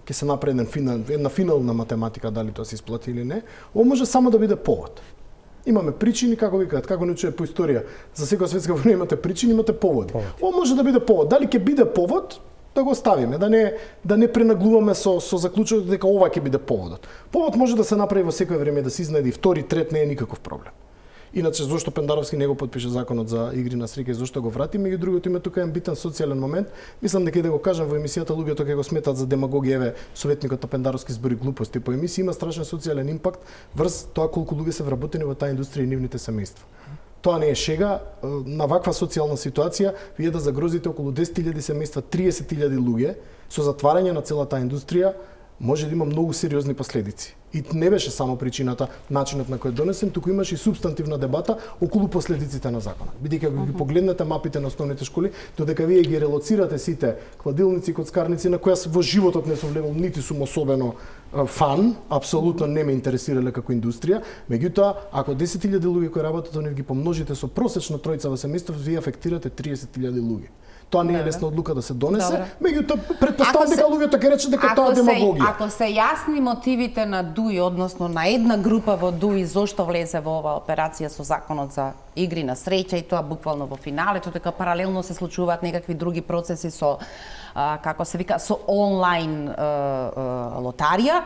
S2: ќе се направи една финална математика дали тоа се исплати или не. Ово може само да биде повод. Имаме причини, како викаат, како не чуе по историја. За секоја светска војна имате причини, имате поводи. Ово може да биде повод. Дали ќе биде повод, да го оставиме, да не пренаглуваме со заклучокот дека ова ќе биде поводот. Повод може да се направи во секој време, да се изнајде и втори, трет, не е никаков проблем. Иначе зошто Пендаровски не го потпише законот за игри на среќа и зошто го врати, меѓу другото има тука еден битен социјален момент. Мислам дека и да го кажам во емисијата, луѓето ќе го сметат за демагогија, еве советникот на Пендаровски збори глупости по емисија, има страшен социјален импакт врз тоа колку луѓе се вработени во таа индустрија и нивните семејства. Тоа не е шега, на ваква социјална ситуација вие да загрозите околу 10.000 семејства, 30.000 луѓе со затварање на целата индустрија може да има многу сериозни последици. И не беше само причината, начинот на кој е донесен, туку имаше и субстантивна дебата околу последиците на законот. Бидејќи ако ги погледнете мапите на основните школи, додека вие ги релоцирате сите кладилници, коцкарници, на која во животот не сум влегол, нити сум особено фан, апсолутно не ме интересирале како индустрија, меѓутоа, ако 10.000 луѓе кои работат во нив ги помножите со просечно тројца во семејство, вие афектирате 30.000 луѓе. Тоа не е лесна одлука да се донесе, меѓутоа претпоставам дека луѓето ќе речат дека тоа е демагогија.
S1: Ако се јасни мотивите на ДУИ, односно на една група во ДУИ зошто влезе во оваа операција со законот за игри на среќа и тоа буквално во финалето, дека паралелно се случуваат некакви други процеси со како се вика со онлайн лотарија,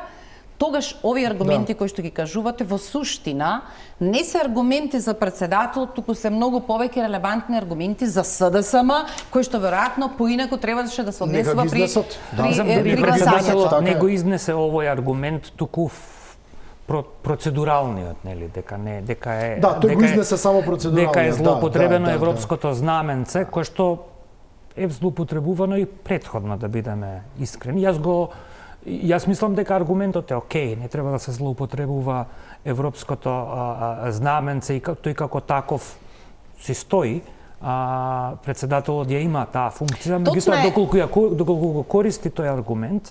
S1: тогаш овие аргументи кои што ги кажувате во суштина не се аргументи за претседател, туку се многу повеќе релевантни аргументи за СДСМ, кои што веројатно поинаку требаше да се однесува при
S3: гласањето. Не го изнесе овој аргумент, туку процедуралниот, нели, дека е
S2: тој го изнесе само процедуралниот,
S3: дека е злоупотребено европското знаменце, кое што е злоупотребувано и претходно, да бидеме искрени. Јас мислам дека аргументот е окей, не треба да се злоупотребува европското знаменце и тој како таков си стои. Претседателот ја има таа функција, меѓутоа доколку го користи тој аргумент,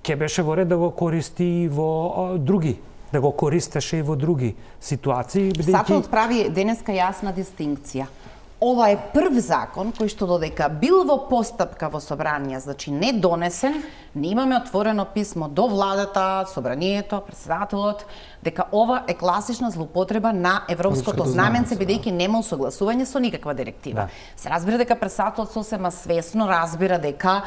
S3: ќе беше во ред да го користи и во други, да го користеше и во други ситуации.
S1: Претседателот прави денеска јасна дистинкција. Ова е прв закон кој што додека бил во постапка во собрание, значи не донесен, не имаме отворено писмо до владата, собранието, претседателот, дека ова е класична злоупотреба на европското знаменце, бидејќи нема усогласување со никаква директива. Се разбира дека претседателот сосема свесно разбира дека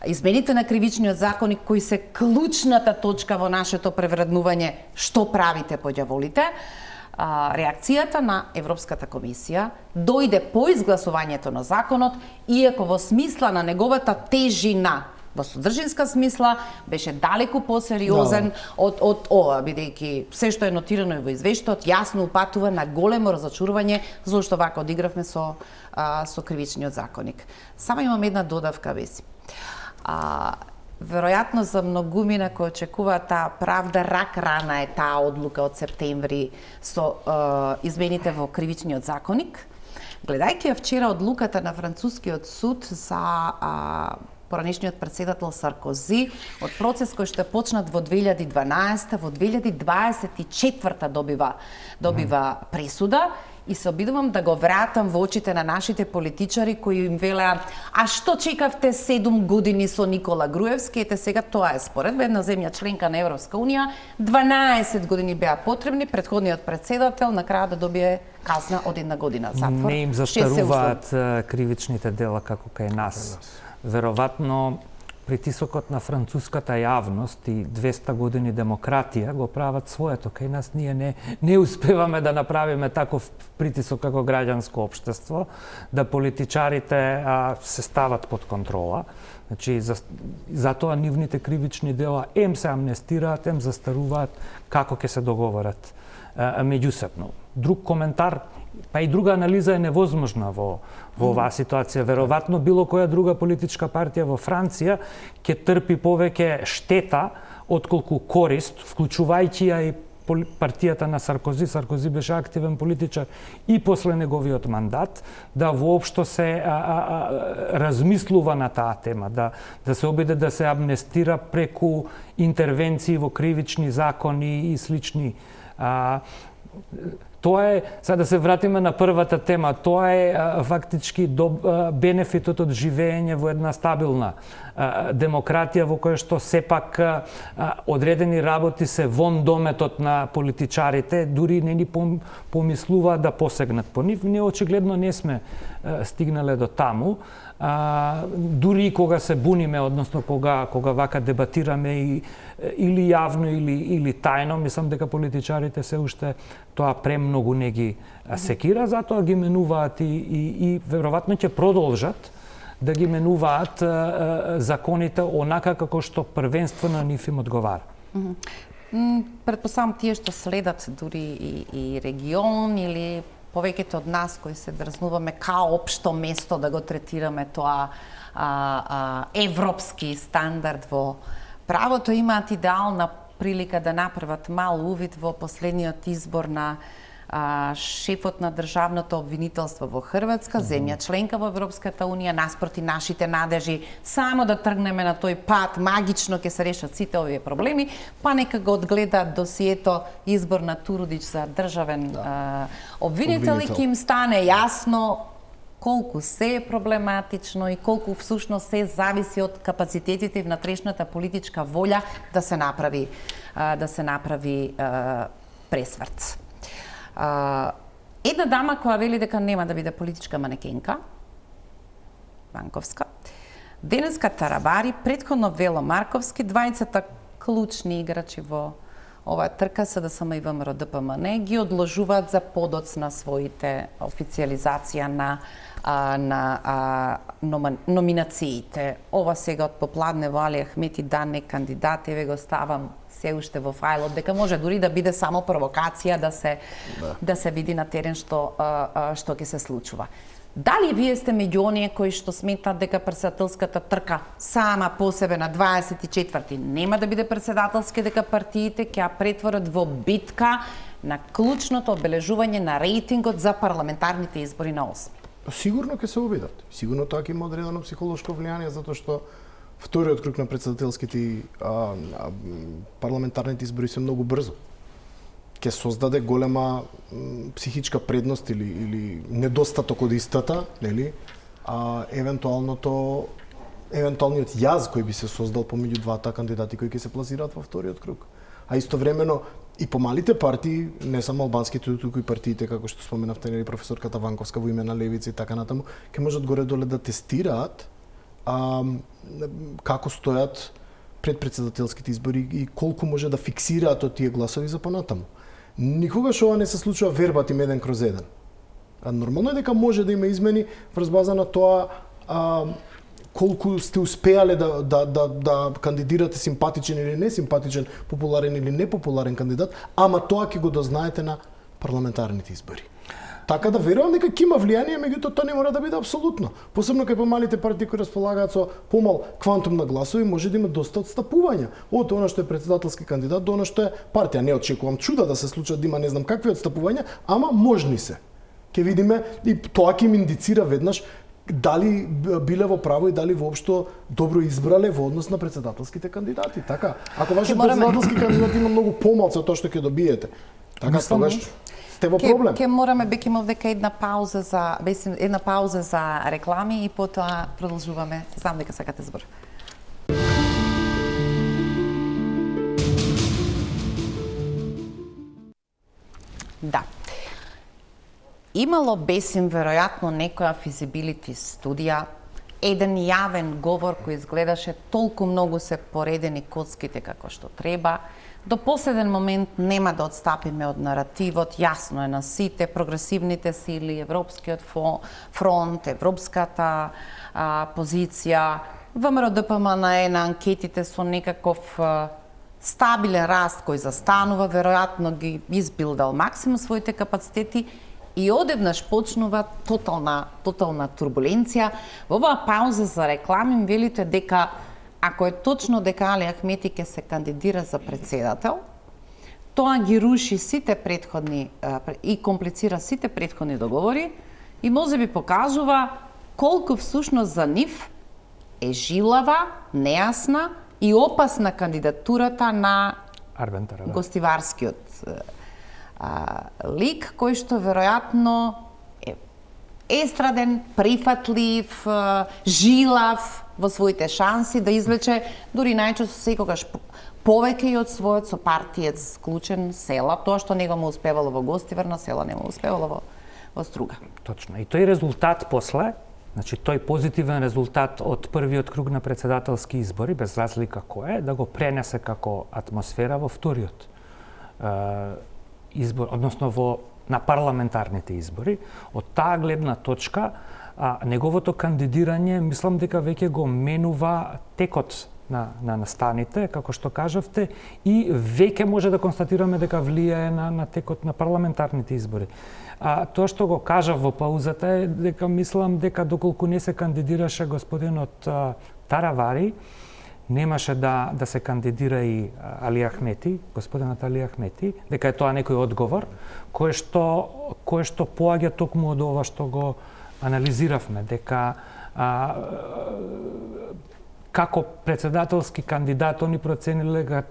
S1: измените на кривичниот законник кои се клучната точка во нашето превреднување што правите по ѓаволите, реакцијата на Европската комисија дојде по изгласувањето на законот, иако во смисла на неговата тежина, во содржинска смисла, беше далеку посериозен од ова, бидејќи се што е нотирано и во извештајот јасно упатува на големо разочарување зошто вака одигравме со кривичниот законник. Само имам една додавка, Веси. Веројатно за многумина кои очекуваат таа правда, рак рана е таа одлука од септември со измените во кривичниот законник. Гледајќи ја вчера одлуката на францускиот суд за поранешниот председател Саркози, од процес кој што е почнат во 2012, во 2024 добива пресуда, и се обидувам да го вратам во очите на нашите политичари кои им велеа: а што чекавте 7 години со Никола Груевски? Ете сега тоа е според една земја членка на Европска унија, 12 години беа потребни, претходниот председател на крај да добие казна од 1 година затвор.
S3: Не им застаруваат кривичните дела како кај нас. Веројатно притисокот на француската јавност и 200 години демократија го прават своето. Кај нас ние не успеваме да направиме таков притисок како граѓанско општество, да политичарите се стават под контрола. Значи, затоа нивните кривични дела ем се амнестираат, ем застаруваат како ќе се договорат меѓусебно. Друг коментар, па и друга анализа е невозможна во оваа ситуација. Веројатно било која друга политичка партија во Франција ќе трпи повеќе штета отколку корист, вклучувајќи ја и партијата на Саркози. Саркози беше активен политичар и после неговиот мандат, да воопшто се размислува на таа тема, да се обиде да се амнестира преку интервенции во кривични закони и слични. Тоа е, сега да се вратиме на првата тема, тоа е фактички бенефитот од живење во една стабилна демократија во која што сепак одредени работи се вон дометот на политичарите, дури не ни помислуваат да посегнат по нив. Ние очигледно не сме стигнале до таму. Дури и кога се буниме, односно кога вака дебатираме или јавно или тајно, мислам дека политичарите се уште тоа премногу не ги секира, затоа ги менуваат и веројатно ќе продолжат да ги менуваат законите онака како што првенствено нив им одговара.
S1: Предпоставам тие што следат дури и регион или повеќето од нас кои се дрзнуваме као општо место да го третираме тоа европски стандард во правото, имаат идеална прилика да направат мал увид во последниот избор на шефот на државното обвинителство во Хрватска, земја членка во Европската унија, наспроти нашите надежи само да тргнеме на тој пат, магично ќе се решат сите овие проблеми, па нека го одгледаат досието избор на Турудич за државен обвинител и ќе им стане јасно колку се е проблематично и колку всушност се зависи од капацитетите и внатрешната политичка волја да се направи пресврт. Една дама која вели дека нема да биде политичка манекенка, Банковска, денеска тарабари, претходно Вело Марковски, двајцата клучни играчи во оваа трка СДСМ и ВМРО ДПМН ги одложуваат за подоц на своите официализација на номинациите. Ова сега од попладне во Али Ахмети дан не кандидат, еве го ставам се уште во фајлот, дека може дури да биде само провокација да се види на терен што ќе се случува. Дали вие сте меѓу оние кои што сметат дека председателската трка сама по себе на 24-ти нема да биде председателски, дека партиите ќе ја претворат во битка на клучното обележување на рейтингот за парламентарните избори на 8?
S2: Сигурно ќе се обидат. Сигурно тоа ќе има одредено психолошко влијание, затоа што вториот круг на председателските парламентарните избори се многу брзо. Ќе создаде голема психичка предност или недостаток од истата, нели? Евентуалниот јаз кој би се создал помеѓу двата кандидати кои ќе се пласираат во вториот круг. А истовремено и помалите партии, не само албанските, туку и партиите како што споменавте, нели, професорката Ванковска во име на левица и така натаму, ќе можат горе-доле да тестираат како стојат пред председателските избори и колку може да фиксираат од тие гласови за понатаму. Никогаш ова не се случува вербатим 1/1. Нормално е дека може да има измени врз база на тоа колку сте успеале да кандидирате симпатичен или несимпатичен, популарен или непопуларен кандидат, ама тоа ќе го дознаете на парламентарните избори. Така да верувам дека ќе има влијание, меѓутоа тоа не мора да биде апсолутно. Посебно кај помалите партии кои располагаат со помал квантум на гласови, може да има доста отстапувања од она што е председателски кандидат до она што е партија. Не очекувам чуда да се случат да има не знам какви отстапувања, ама можни се. Ќе видиме и тоа ќе им индицира веднаш дали биле во право и дали воопшто добро избрале во однос на председателските кандидати, така? Ако вашиот председателски кандидат има многу помалку од тоа што ќе добиете, така тогаш сте во проблем.
S1: Ке мораме бекиме дека една пауза за реклами и потоа продолжуваме. Знам дека сакате збор. Да. Имало бесим веројатно некоја физибилити студија, еден јавен говор кој изгледаше толку многу се поредени коцките како што треба. До последен момент нема да отстапиме од наративот, јасно е на сите, прогресивните сили, Европскиот фронт, европската позиција, ВМРО-ДПМН на анкетите со некаков стабилен раст кој застанува, веројатно ги избилдал максимум своите капацитети и одеднаш почнува тотална турбуленција. Во оваа пауза за реклами велите дека ако е точно дека Али Ахмети ќе се кандидира за председател, тоа ги руши сите претходни и комплицира сите претходни договори и можеби покажува колку всушност за нив е жилава, нејасна и опасна кандидатурата на
S3: Арбен Таравари,
S1: гостиварскиот лик, кој што веројатно е естраден, прифатлив, жилав во своите шанси да извлече дури најчесто секогаш повеќе и од својот сопартиец клучен Села, тоа што него му успевало во Гостивар, на Села не му успевало во Струга.
S3: Точно. И тој резултат после, значи тој позитивен резултат од првиот круг на председателски избори, без разлика кој е, да го пренесе како атмосфера во вториот избор, односно на парламентарните избори. Од таа гледна точка, неговото кандидирање, мислам дека веќе го менува текот на настаните, како што кажавте, и веќе може да констатираме дека влијае на текот на парламентарните избори. Тоа што го кажав во паузата е дека мислам дека доколку не се кандидираше господинот Таравари, немаше да се кандидира и Али Ахмети, господинот Али Ахмети, дека е тоа некој одговор кој што поаѓа токму од ова што го анализиравме, дека како председателски кандидат они процениле дека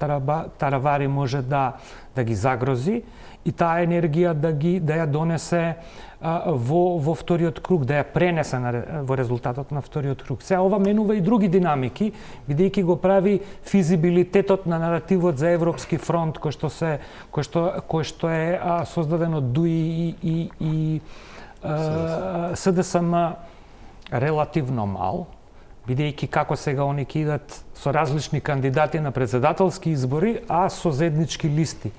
S3: Таравари може да ги загрози и таа енергија да ја донесе во вториот круг, да ја пренесе во резултатот на вториот круг. Сега ова менува и други динамики, бидејќи го прави физибилитетот на наративот за Европски фронт кој што е создаден од ДУИ и СДСМ релативно мал, бидејќи како сега они ќе идат со различни кандидати на председателски избори, а со заеднички листи.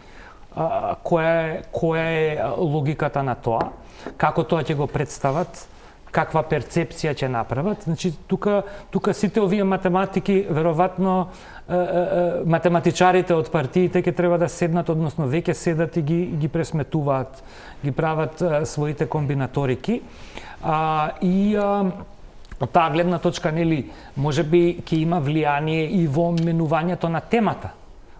S3: Која е логиката на тоа? Како тоа ќе го представат? Каква перцепција ќе направат? Значи, тука сите овие математики, веројатно математичарите од партиите ќе треба да седнат, односно веќе седат и ги пресметуваат, ги прават своите комбинаторики. Од таа гледна точка, нели, можеби ќе има влијание и во менувањето на темата,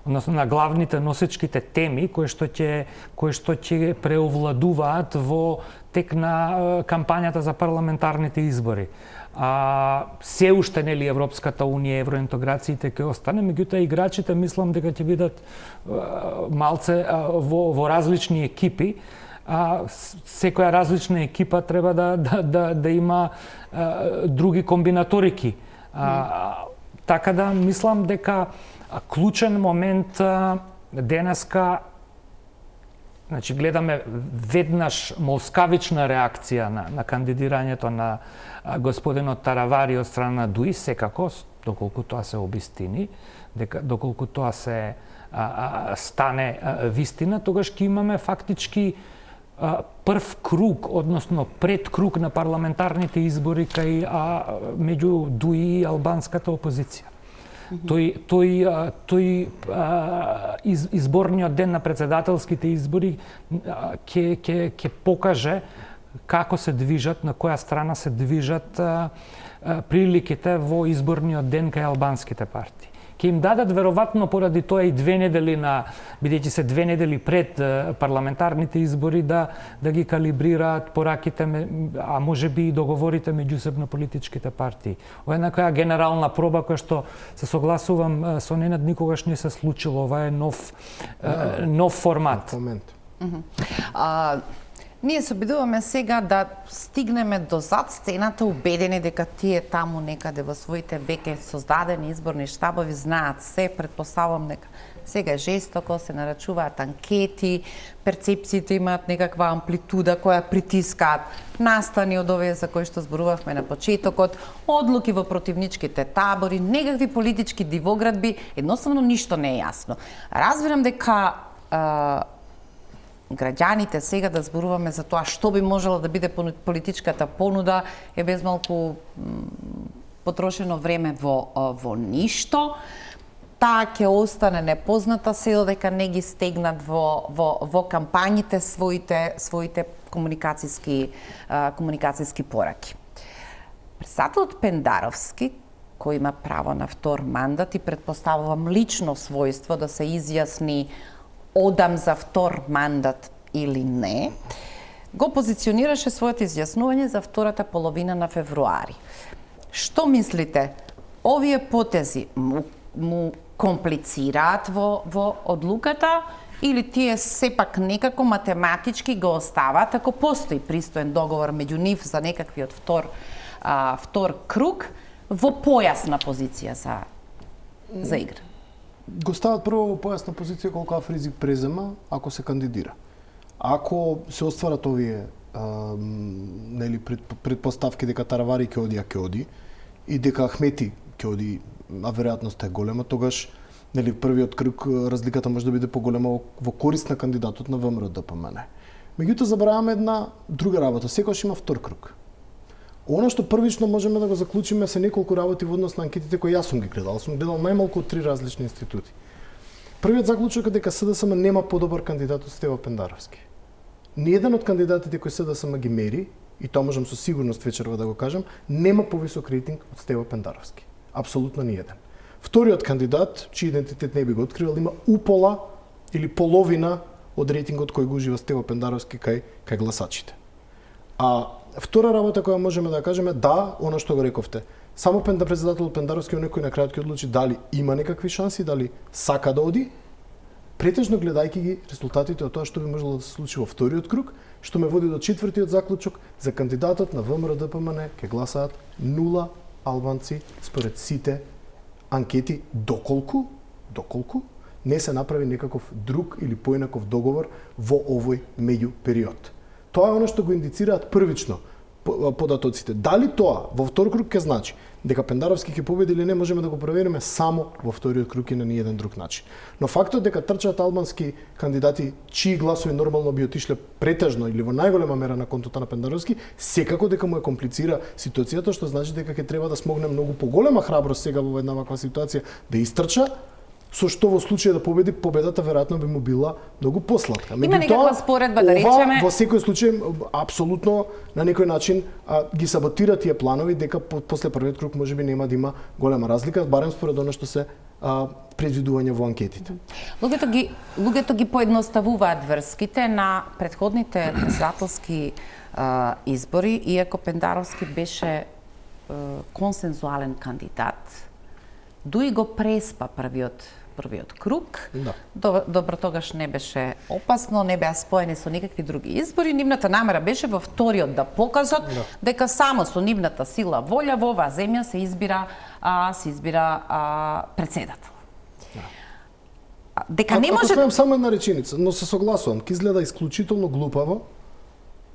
S3: односно на главните носечките теми кои што ќе преовладуваат во тек на кампањата за парламентарните избори. Се уште, нели, Европската унија, евроинтеграциите ќе остане, меѓутоа играчите мислам дека ќе бидат малце во различни екипи. Секоја различна екипа треба да има други комбинаторики. Така да мислам дека клучен момент денеска, значи гледаме веднаш молскавична реакција на кандидирањето на господинот Таравари од страна на ДУИ, секако, доколку тоа се обистини, доколку тоа се стане вистина, тогаш ќе имаме фактички прв круг, односно пред круг на парламентарните избори кај меѓу ДУИ и албанската опозиција. Изборниот ден на председателските избори ќе покаже како се движат, на која страна се движат приликите во изборниот ден кај албанските партии. ќе им дадат веројатно поради тоа и 2 недели бидејќи се 2 недели пред парламентарните избори да ги калибрираат пораките, а можеби и договорите меѓусебно политичките партии. Ова е некоја генерална проба која што се согласувам со Ненад никогаш не се случило. Ова е нов формат.
S1: Ние се обидуваме сега да стигнеме до зад сцената, убедени дека тие таму некаде во своите веќе создадени изборни штабови знаат се, предпоставам дека сега е жестоко, се нарачуваат анкети, перцепциите имаат некаква амплитуда која притискаат настани од овие за кои што зборувавме на почетокот, одлуки во противничките табори, некакви политички дивоградби, едноставно ништо не е јасно. Разбирам дека граѓаните сега да зборуваме за тоа што би можела да биде политичката понуда е безмалку потрошено време во ништо. Таа ќе остане непозната се додека не ги стегнат во кампањите своите комуникацијски пораки. Председателот Пендаровски, кој има право на втор мандат и предпоставувам лично својство да се изјасни одам за втор мандат или не, го позиционираше своето изјаснување за втората половина на февруари. Што мислите, овие потези му комплицираат во одлуката или тие сепак некако математички го оставаат ако постои пристоен договор меѓу нив за некаквиот втор круг во појасна позиција за игра?
S2: Го стават прво во појасна позиција колку ризик презема ако се кандидира. Ако се остварат овие предпоставки дека Таравари ќе оди и дека Ахмети ќе оди, а веројатноста е голема, тогаш првиот круг разликата може да биде поголема во корист на кандидатот на ВМРО-ДПМН. Меѓутоа забораваме една друга работа, секогаш има втор круг. Она што првично можеме да го заклучиме се неколку работи во однос на анкетите кои јас сум ги гледал. Сум гледал најмалку од 3 различни институти. Првиот заклучок е дека СДСМ нема подобар кандидат од Стево Пендаровски. Ниеден од кандидатите кои СДСМ ги мери, и тоа можам со сигурност вечерва да го кажам, нема повисок рейтинг од Стево Пендаровски. Апсолутно ниеден. Вториот кандидат, чиј идентитет не би го откривал, има упола или половина од рейтингот кој го ужива Стево Пендаровски кај гласачите. А втора работа која можеме да кажеме, да, она што го рековте. Само председателот Пендаровски некој на крајот ќе одлучи дали има некакви шанси, дали сака да оди, претежно гледајќи ги резултатите од тоа што би можело да се случи во вториот круг, што ме води до четвртиот заклучок, за кандидатот на ВМРО-ДПМН ќе гласаат 0 албанци според сите анкети, доколку не се направи некаков друг или поинаков договор во овој меѓу период. Тоа е оно што го индицираат првично податоците. Дали тоа во втор круг ќе значи дека Пендаровски ќе победи или не, можеме да го провериме само во вториот круг и на ниеден друг начин. Но фактот дека трчаат албански кандидати чии гласови нормално би отишле претежно или во најголема мера на контото на Пендаровски, секако дека му е комплицира ситуацијата, што значи дека ќе треба да смогне многу поголема храброст сега во една ваква ситуација да истрча, со што во случај да победи, победата веројатно би му била многу посладка.
S1: Има некаква споредба, да речеме.
S2: Во секој случај апсолутно на некој начин ги саботира тие планови дека после првиот круг можеби нема да има голема разлика, барем според она што се предвидување во анкетите.
S1: Луѓето ги поедноставуваат врските на претходните председателски избори, иако Пендаровски беше консензуален кандидат, дуи го преспа првиот круг. Да. Добро, тогаш не беше опасно, не беа споени со никакви други избори. Нивната намера беше во вториот да покажат дека само со нивната сила волја во оваа земја се избира председател. Дека не може...
S2: Ако само една реченица, но се согласувам, ке изгледа исклучително глупаво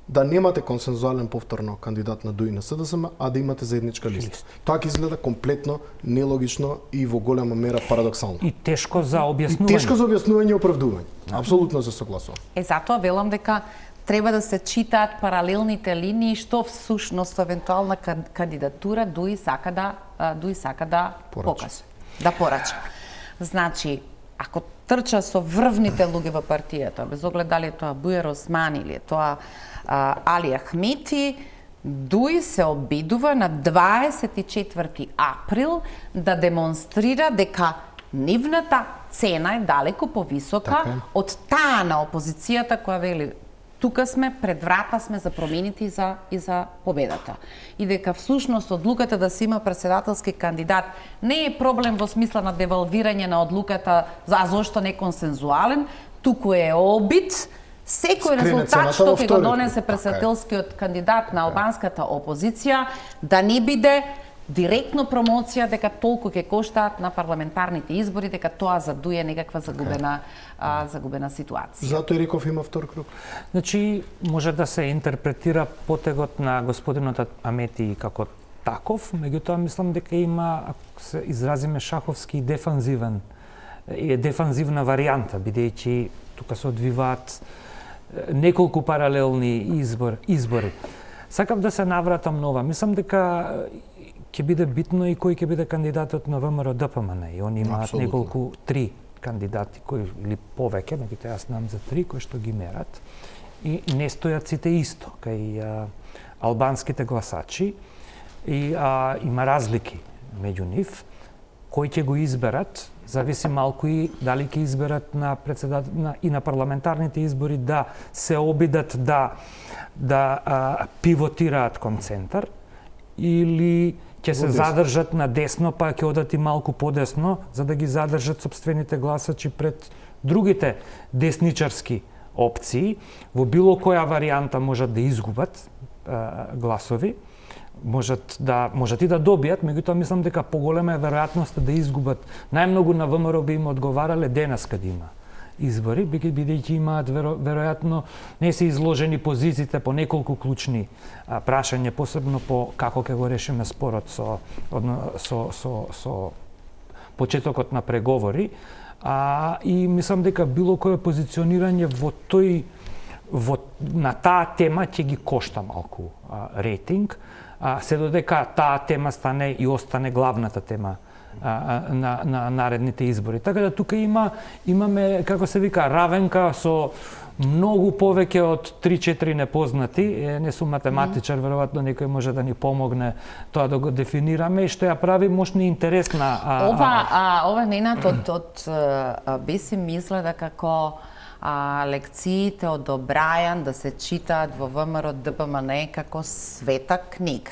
S2: да немате консензуален повторно кандидат на ДУИ на СДСМ, а да имате заедничка листа. Тоа ќе изгледа комплетно нелогично и во голема мера парадоксално.
S3: И тешко за објаснување.
S2: И тешко за објаснување и оправдување. Апсолутно се согласувам.
S1: Затоа велам дека треба да се читаат паралелните линии што всушност евентуална кандидатура ДУИ сака да покаже, да порача. Значи, ако трча со врвните луѓе во партијата, без оглед дали е тоа Бујар Османи или е тоа Али Ахмети, ДУИ се обидува на 24 април да демонстрира дека нивната цена е далеко повисока од таа на опозицијата која вели тука сме, пред врата сме за промените и за победата. И дека всушност одлуката да се има председателски кандидат не е проблем во смисла на девалвирање на одлуката зашто не консензуален, туку е обид секој резултат што ќе го донесе председателскиот кандидат на албанската опозиција да не биде директно промоција дека толку ќе коштаат на парламентарните избори, дека тоа задуе некаква загубена ситуација.
S2: Затоа и реков има втор круг.
S3: Значи, може да се интерпретира потегот на господинот Амети како таков, меѓутоа мислам дека има, ако се изразиме шаховски, дефанзивна варијанта, бидејќи тука се одвиваат неколку паралелни избори. Сакав да се навратам нова. Мислам дека ќе биде битно и кој ќе биде кандидатот на ВМРО ДПМН. И они имаат неколку, 3 кандидати кои или повеќе, меѓутоа јас знам за 3 кои што ги мерат. И не стојат сите исто кај албанските гласачи. И има разлики меѓу нив. Кој ќе го изберат, зависи малку и дали ќе изберат на и на парламентарните избори да се обидат да пивотираат кон центар, или ќе се задржат на десно, па ќе одат и малку подесно, за да ги задржат сопствените гласачи пред другите десничарски опции. Во било која варијанта можат да изгубат гласови, можат и да добијат, меѓутоа мислам дека поголема е веројатноста да изгубат. Најмногу на ВМРО би им одговарале денес каде има избори, бидејќи имаат веројатно не се изложени позициите по неколку клучни прашања, посебно по како ќе го решиме спорот со почетокот на преговори. И мислам дека било кое позиционирање на таа тема ќе ги кошта малку рейтинг, се додека таа тема стане и остане главната тема на наредните избори. Така да тука имаме, како се вика, равенка со многу повеќе од 3-4 непознати. Не сум математичар, веројатно некој може да ни помогне тоа да го дефинираме и што ја прави можна интересна.
S1: Ова ненат од би си мисля да како лекциите од Обрајан да се читаат во ВМРО ДПМН како света книга.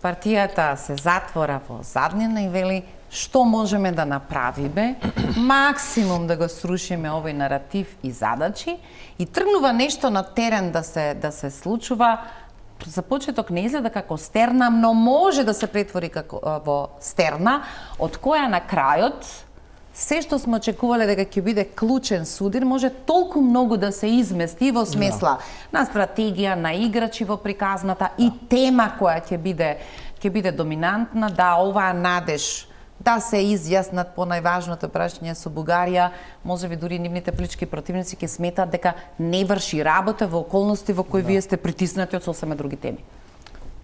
S1: Партијата се затвора во заднина и вели што можеме да направиме, максимум да го срушиме овој наратив и задачи, и тргнува нешто на терен да се случува. За почеток не изгледа како стерна, но може да се претвори во стерна, од која на крајот се што сме очекувале дека ќе биде клучен судир, може толку многу да се измести во смисла на стратегија, на играчи во приказната и тема која ќе биде доминантна, да оваа надеж да се изјаснат по најважното прашање со Бугарија, можеби дури нивните политички противници ќе сметат дека не врши работа во околности во кои вие сте притиснати од сосема други теми.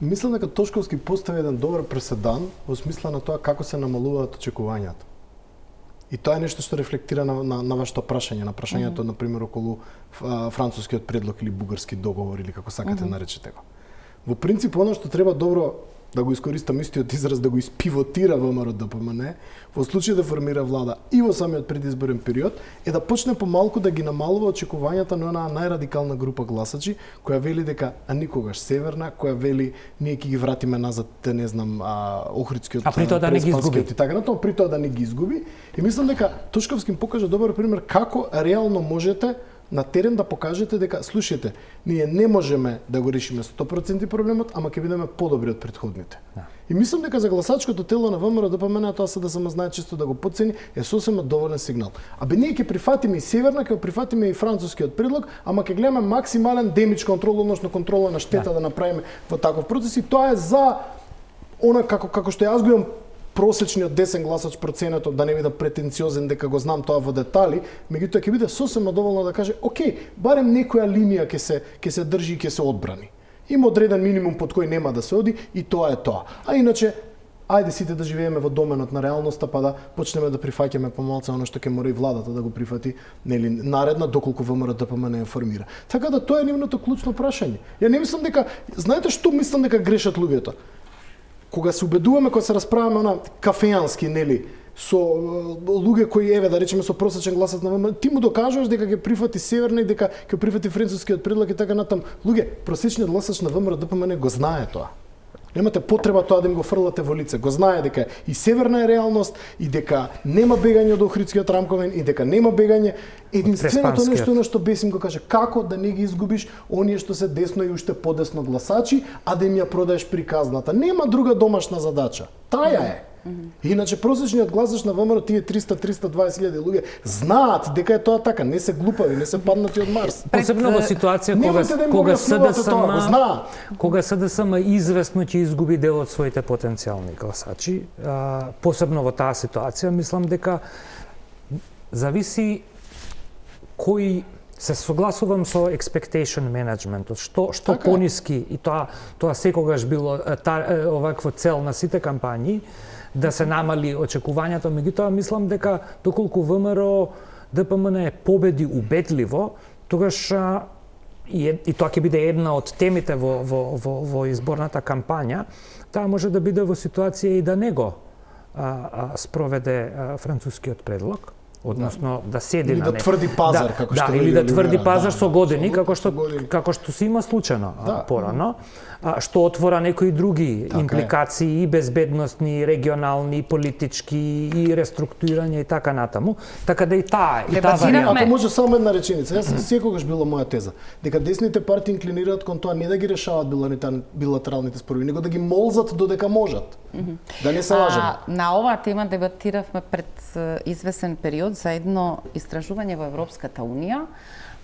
S2: Мислам дека Тошковски постави еден добар преседан во смисла на тоа како се намалуваат очекувањата. И тоа е нешто што рефлектира на вашето прашање, на прашањето, например, околу францускиот предлог или бугарски договор, или како сакате наречете го. Во принцип, оно што треба добро да го искористам истиот израз, да го испивотира ВМРО ДПМН, во случај да формира влада и во самиот предизборен период, е да почне помалку да ги намалува очекувањата на онаа најрадикална група гласачи, која вели дека никогаш северна, која вели ние ќе ги вратиме назад, не знам, Охридскиот,
S3: а при тоа да не ги изгуби.
S2: И така натаму, при тоа да не ги изгуби. И мислам дека Тошковски покажа добар пример како реално можете на терен да покажете дека, слушајте, ние не можеме да го решиме 100% проблемот, ама ќе бидеме подобри од претходните. И мислам дека за гласачкото тело на ВМРО ДПМН, тоа се да само знае чисто да го потцени, е сосема доволен сигнал. Ние ќе прифатиме и северна, ќе прифатиме и францускиот предлог, ама ќе гледаме максимален демидж контрол, односно контрола на штета да направиме во таков процес, и тоа е за она како што јас го имам просечниот десен гласач проценатот, да не биде претенциозен дека го знам тоа во детали, меѓутоа ќе биде сосема доволно да каже, окей, барем некоја линија ќе се држи и ќе се одбрани. Има одреден минимум под кој нема да се оди и тоа е тоа. А иначе, ајде сите да живееме во доменот на реалноста, па да почнеме да прифаќаме помалку оно што ќе мора и владата да го прифати, нели, наредна доколку ВМРО ДПМН не формира. Така да тоа е нивното клучно прашање. Ја не мислам дека, знаете што мислам дека грешат луѓето? Кога се убедуваме, кога се расправаме на кафеански, нели, со луѓе кои еве да речеме со просечен гласач на ВМРО, ти му докажуваш дека ќе прифати Северна и дека ќе прифати францускиот предлог и така натам. Луѓе, просечниот гласач на ВМРО ДПМН го знае тоа. Немате потреба тоа да им го фрлате во лице. Го знае дека и Северна е реалност и дека нема бегање од Охридскиот рамковен и дека нема бегање. Единственото нешто на што Бесим го каже, како да не ги изгубиш оние што се десно и уште подесно гласачи, а да им ја продаеш приказната. Нема друга домашна задача. Таја е. Иначе просечниот гласач на ВМРО, тие 300-320 000 луѓе знаат дека е тоа така, не се глупави, не се паднати од Марс.
S3: Посебно во ситуација кога СДСМ известно ќе изгуби дел од своите потенцијални гласачи, посебно во таа ситуација, мислам дека зависи кој се согласувам со expectation management, што така пониски и тоа секогаш било оваква цел на сите кампањи, да се намали очекувањето, меѓутоа мислам дека доколку ВМРО ДПМН победи убедливо, тогаш и тоа ќе биде една од темите во изборната кампања, таа може да биде во ситуација и да не го спроведе францускиот предлог, односно да седи
S2: или
S3: на
S2: да тврди пазар, како што
S3: или да тврди пазар со години, како што се има случајно порано, што отвора некои други импликации и безбедносни, и регионални, и политички, и реструктурирање и така натаму. Така да и таа варијанта.
S2: Ако може само една реченица, јас секогаш била моја теза, дека десните партии инклинираат кон тоа не да ги решаваат билатералните спорови, него да ги молзат додека можат. Да не се лажеме.
S1: На оваа тема дебатиравме пред извесен период за едно истражување во Европската Унија,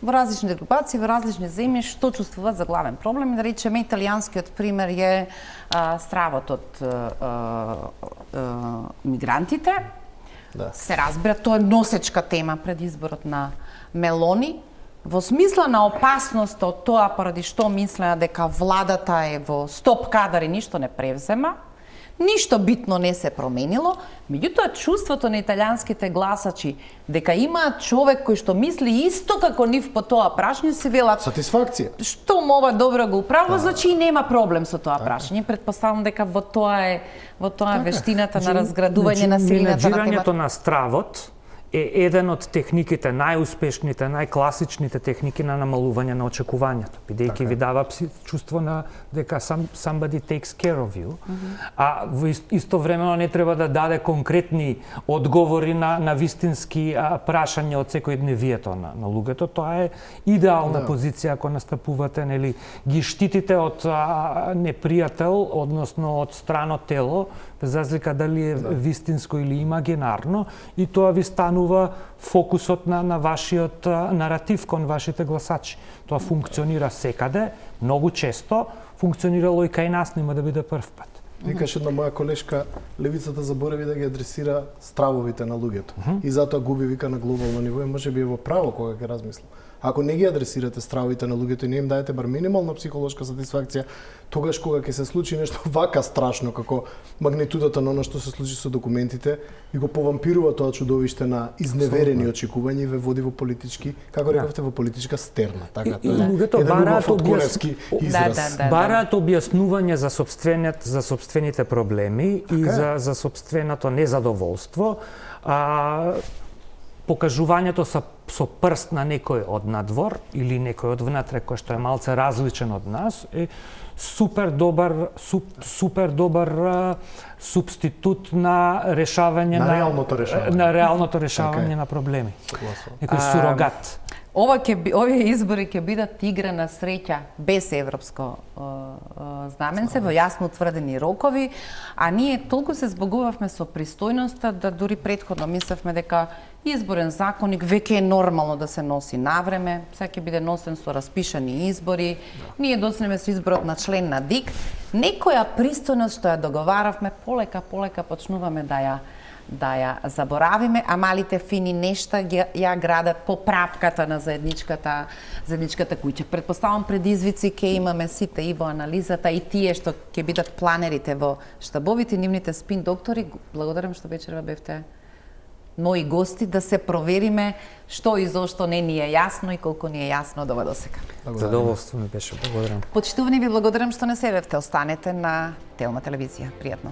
S1: во различни групации, во различни земји, што чувствуваат за главен проблем. Да речеме, италијанскиот пример е стравот од мигрантите.
S2: Да.
S1: Се разбира, тоа е носечка тема пред изборот на Мелони. Во смисла на опасност од тоа, поради што мислеа дека владата е во стоп кадар и ништо не превзема, ништо битно не се променило, меѓутоа чувството на италијанските гласачи дека имаат човек кој што мисли исто како нив по тоа прашање, се велат
S2: сатисфакција.
S1: Што ова добро го управува, значи нема проблем со тоа прашање. Претпоставам дека во тоа е вештината на разградување на силината на темата.
S3: Менеџирањето на стравот е еден од техниките, најуспешните, најкласичните техники на намалување на очекувањето, бидејќи ви дава чувство на дека somebody takes care of you, а во истовремено не треба да даде конкретни одговори на вистински прашања од секојдневието на луѓето. Тоа е идеална позиција ако настапувате, нели, ги штитите од непријател, односно од страно тело, без разлика дали е вистинско или имагинарно, и тоа ви станува фокусот на вашиот наратив кон вашите гласачи. Тоа функционира секаде, многу често, функционирало и кај нас, нема да биде прв пат.
S2: Викаш една моја колешка, левицата заборави да ги адресира стравовите на луѓето. И затоа губи, вика, на глобално ниво, и може би е во право кога ќе размислам. Ако не ги адресирате стравовите на луѓето и не им даете бар минимална психолошка сатисфакција, тогаш кога ќе се случи нешто вака страшно како магнитудата на оно што се случи со документите, и го повампирува тоа чудовиште на изневерени очекувања и ве води во политички, како рековте, во политичка стерна, така.
S3: Луѓето бараат објаснување за сопствените проблеми и за сопственото незадоволство. Покажувањето со прст на некој од надвор или некој од внатре кој што е малце различен од нас е супер добар субститут на решавање на реалното решавање на проблеми. Некој сурогат.
S1: Овие избори ќе бидат игра на среќа без европско знаменце, во јасно утврдени рокови, а ние толку се збогувавме со пристојноста да дури претходно мислевме дека изборен законник веќе е нормално да се носи навреме, сега ќе биде носен со распишани избори, ние доснеме со изборот на член на ДИК, некоја пристојност што ја договаравме, полека почнуваме да ја заборавиме, а малите фини нешта ја градат поправката на заедничката куќа. Претпоставам предизвици ќе имаме сите и во анализата и тие што ќе бидат планерите во штабовите, нивните спин доктори. Благодарам што вечерва бевте мои гости да се провериме што и зошто не ни е јасно и колку ни е јасно од ова досега.
S3: Задоволство ми беше, благодарам.
S1: Почитувани, ви благодарам што не се бевте, останете на Телма телевизија. Пријатно.